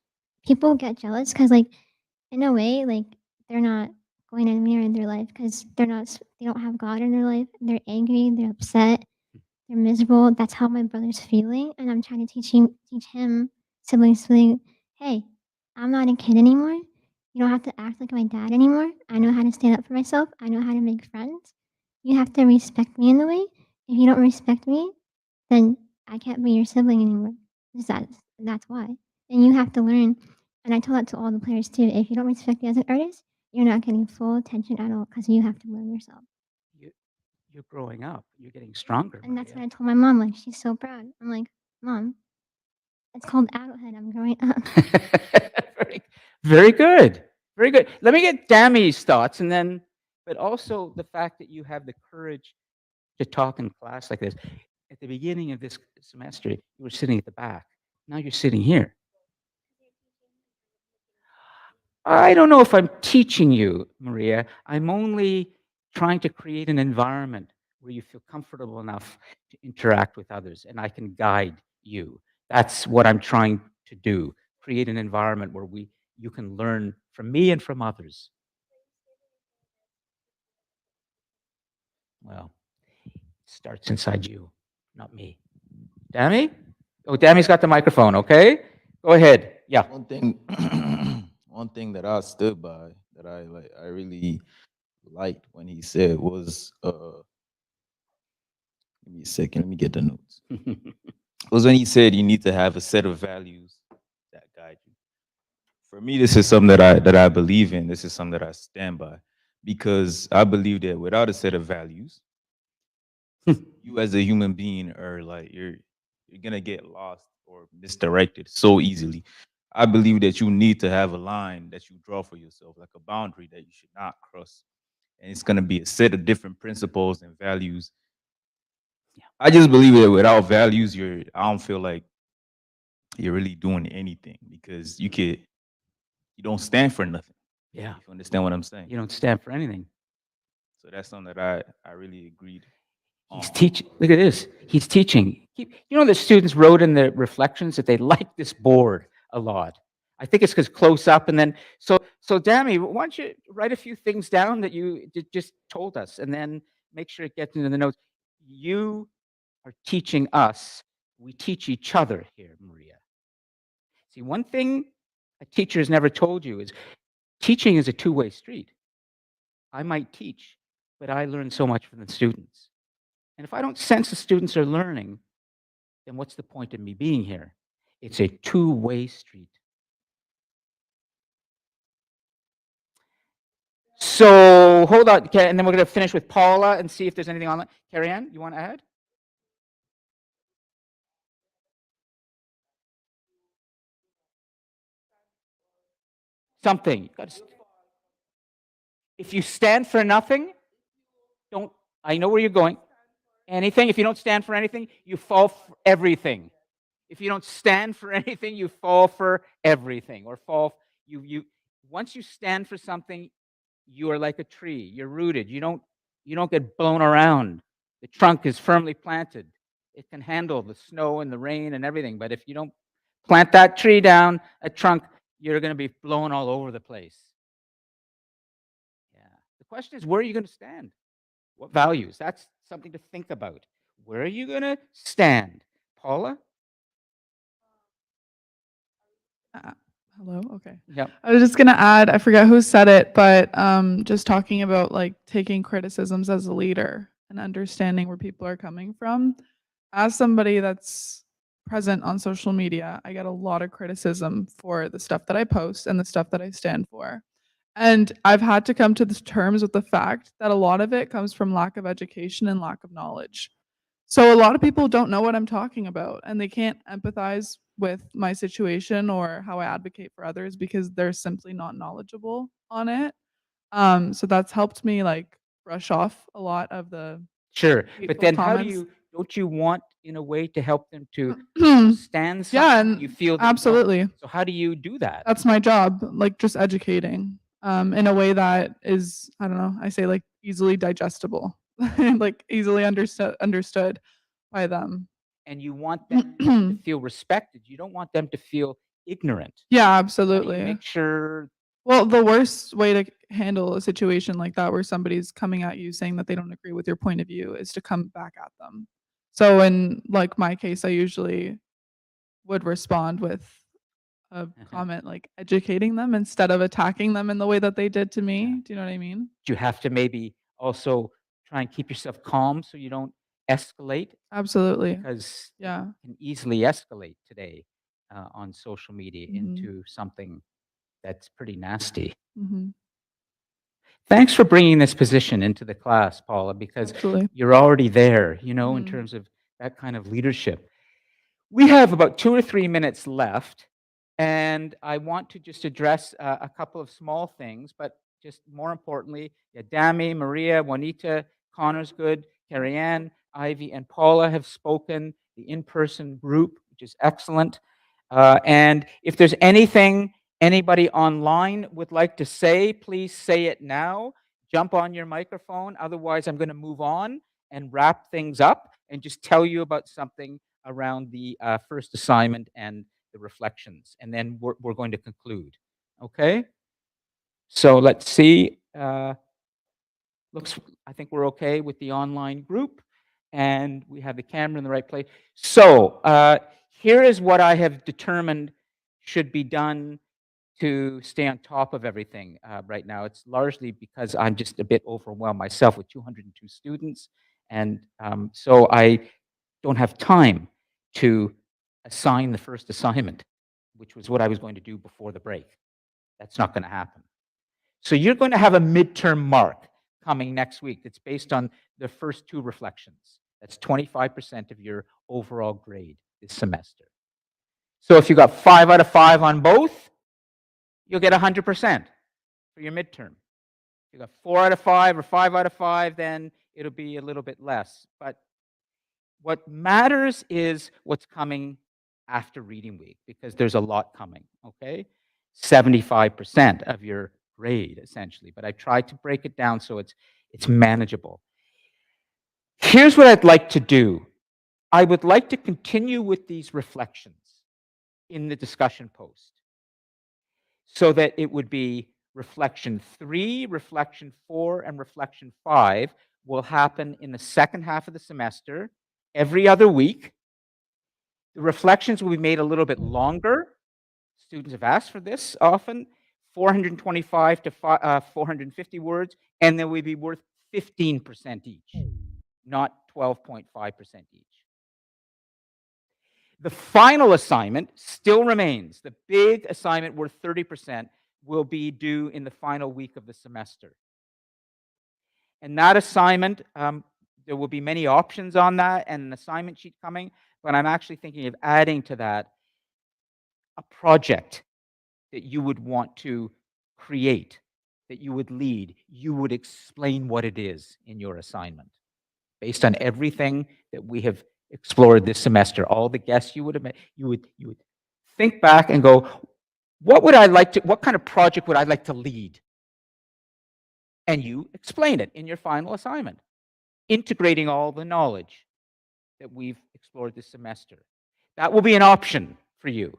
people get jealous because like in a way like they're not going anywhere in their life because they don't have God in their life. They're angry, they're upset, they're miserable. That's how my brother's feeling, and I'm trying to teach him siblings feeling, hey, I'm not a kid anymore. You don't have to act like my dad anymore. I know how to stand up for myself. I know how to make friends. You have to respect me in the way. If you don't respect me, then I can't be your sibling anymore. That's why. And you have to learn. And I tell that to all the players too. If you don't respect me as an artist, you're not getting full attention at all because you have to learn yourself. You're growing up. You're getting stronger. And that's what I told my mom. Like she's so proud. I'm like, Mom, it's called adulthood. I'm growing up. Very good. Very good. Let me get Dami's thoughts, and then, but also the fact that you have the courage to talk in class like this. At the beginning of this semester, you were sitting at the back. Now you're sitting here. I don't know if I'm teaching you, Maria. I'm only trying to create an environment where you feel comfortable enough to interact with others, and I can guide you. That's what I'm trying to do. Create an environment where you can learn from me and from others. Well, it starts inside you, not me. Dami? Oh, Dami's got the microphone, okay? Go ahead. Yeah. One thing that I stood by that I really liked when he said was give me a second, let me get the notes. Was when he said you need to have a set of values that guide you. For me, this is something that I believe in. This is something that I stand by because I believe that without a set of values, you as a human being are like you're gonna get lost or misdirected so easily. I believe that you need to have a line that you draw for yourself, like a boundary that you should not cross. And it's gonna be a set of different principles and values. I just believe that without values, I don't feel like you're really doing anything because you don't stand for nothing. Yeah. If you understand what I'm saying. You don't stand for anything. So that's something that I really agreed. He's teaching. Look at this. He's teaching. You know, the students wrote in the reflections that they like this board a lot. I think it's because close up, and then so Dami, why don't you write a few things down that you just told us, and then make sure it gets into the notes. You are teaching us. We teach each other here, Maria. See, one thing a teacher has never told you is teaching is a two-way street. I might teach, but I learn so much from the students. And if I don't sense the students are learning, then what's the point of me being here? It's a two-way street. So hold on, and then we're going to finish with Paula and see if there's anything on that. Carrie Ann, you want to add? Something. If you stand for nothing, don't. I know where you're going. Anything. If you don't stand for anything, you fall for everything. If you don't stand for anything, you fall for everything, or fall Once you stand for something, you are like a tree. You're rooted. You don't get blown around. The trunk is firmly planted. It can handle the snow and the rain and everything. But if you don't plant that tree down, a trunk, you're going to be blown all over the place. Yeah. The question is, where are you going to stand? What values? That's something to think about. Where are you going to stand? Paula? Hello. Okay. Yep. I was just gonna add. I forget who said it, but just talking about like taking criticisms as a leader and understanding where people are coming from. As somebody that's present on social media, I get a lot of criticism for the stuff that I post and the stuff that I stand for. And I've had to come to terms with the fact that a lot of it comes from lack of education and lack of knowledge. So a lot of people don't know what I'm talking about and they can't empathize with my situation or how I advocate for others because they're simply not knowledgeable on it. So that's helped me like brush off a lot of the Sure. But hateful then comments. don't you want in a way to help them to stand something Yeah, and you feel that absolutely. So how do you do that? That's my job, like just educating in a way that is, I don't know, I say like easily digestible, like easily understood by them. And you want them to feel respected. You don't want them to feel ignorant. Yeah, How do you absolutely. make sure Well, the worst way to handle a situation like that where somebody's coming at you saying that they don't agree with your point of view is to come back at them. So in like my case, I usually would respond with a comment like educating them instead of attacking them in the way that they did to me. Do you know what I mean? you have to maybe also try and keep yourself calm so you don't escalate? Absolutely. Because Yeah. it can easily escalate today on social media Mhm. into something that's pretty nasty. Mhm. Thanks for bringing this position into the class, Paula, because Absolutely. you're already there, in Mhm. terms of that kind of leadership. We have about 2 or 3 minutes left, and I want to just address a couple of small things, but just more importantly, Dami, Maria, Juanita, Connor's good, Carrie Ann, Ivy, and Paula have spoken, the in-person group, which is excellent. And if there's anything anybody online would like to say, please say it now. Jump on your microphone. Otherwise, I'm going to move on and wrap things up and just tell you about something around the first assignment and the reflections. And then we're going to conclude. Okay? So let's see. I think we're okay with the online group. And we have the camera in the right place. So here is what I have determined should be done to stay on top of everything right now. It's largely because I'm just a bit overwhelmed myself with 202 students. And so I don't have time to assign the first assignment, which was what I was going to do before the break. That's not going to happen. So you're going to have a midterm mark coming next week that's based on the first 2 reflections. That's 25% of your overall grade this semester. So if you got 5 out of 5 on both, you'll get 100% for your midterm. If you got 4 out of 5 or 5 out of 5, then it'll be a little bit less. But what matters is what's coming after reading week, because there's a lot coming, okay? 75% of your grade, essentially. But I tried to break it down so it's manageable. Here's what I'd like to do. I would like to continue with these reflections in the discussion post so that it would be reflection 3, reflection 4, and reflection 5 will happen in the second half of the semester every other week. The reflections will be made a little bit longer. Students have asked for this often, 425 to 450 words, and they will be worth 15% each, not 12.5% each. The final assignment still remains. The big assignment worth 30% will be due in the final week of the semester. And that assignment, there will be many options on that and an assignment sheet coming, but I'm actually thinking of adding to that a project that you would want to create, that you would lead. You would explain what it is in your assignment based on everything that we have explored this semester, all the guests you would have met. You would think back and go, what kind of project would I like to lead? And you explain it in your final assignment, integrating all the knowledge that we've explored this semester. That will be an option for you.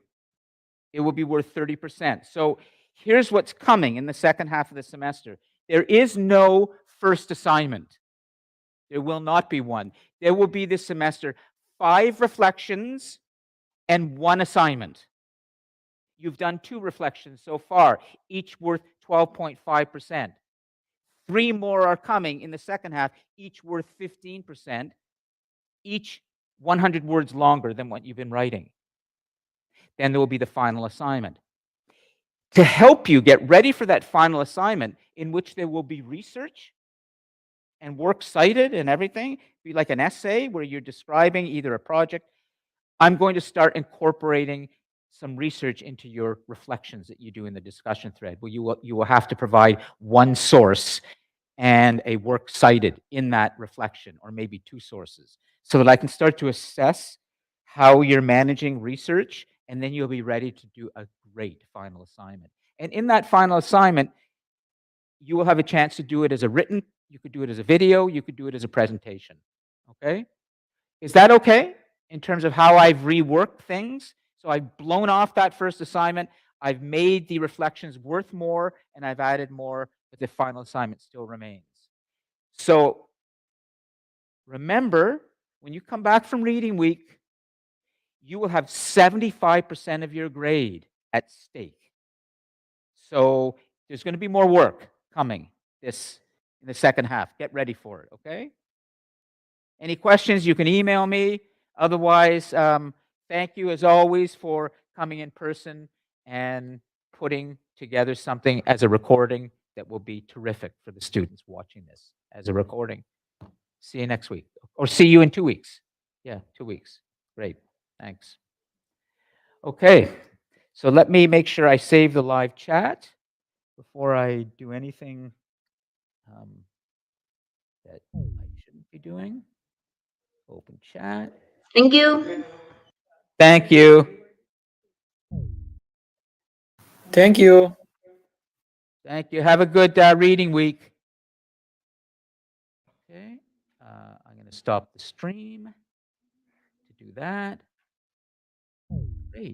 It will be worth 30%. So here's what's coming in the second half of the semester. There is no first assignment. There will not be one. There will be this semester 5 reflections and 1 assignment. You've done 2 reflections so far, each worth 12.5%. 3 more are coming in the second half, each worth 15%, each 100 words longer than what you've been writing. Then there will be the final assignment. To help you get ready for that final assignment, in which there will be research and works cited and everything, be like an essay where you're describing either a project, I'm going to start incorporating some research into your reflections that you do in the discussion thread, where you will have to provide one source and a work cited in that reflection, or maybe 2 sources, so that I can start to assess how you're managing research, and then you'll be ready to do a great final assignment. And in that final assignment, you will have a chance to do it as a written, you could do it as a video, you could do it as a presentation. Okay? Is that okay in terms of how I've reworked things? So I've blown off that first assignment, I've made the reflections worth more, and I've added more, but the final assignment still remains. So remember, when you come back from reading week, you will have 75% of your grade at stake. So there's going to be more work coming in the second half. Get ready for it, okay? Any questions, you can email me. Otherwise, thank you as always for coming in person and putting together something as a recording that will be terrific for the students watching this as a recording. See you next week, or see you in 2 weeks. Yeah, 2 weeks. Great, thanks. Okay, so let me make sure I save the live chat before I do anything that I shouldn't be doing. Open chat. Thank you. Thank you. Thank you. Thank you. Have a good reading week. Okay, I'm going to stop the stream to do that. Great.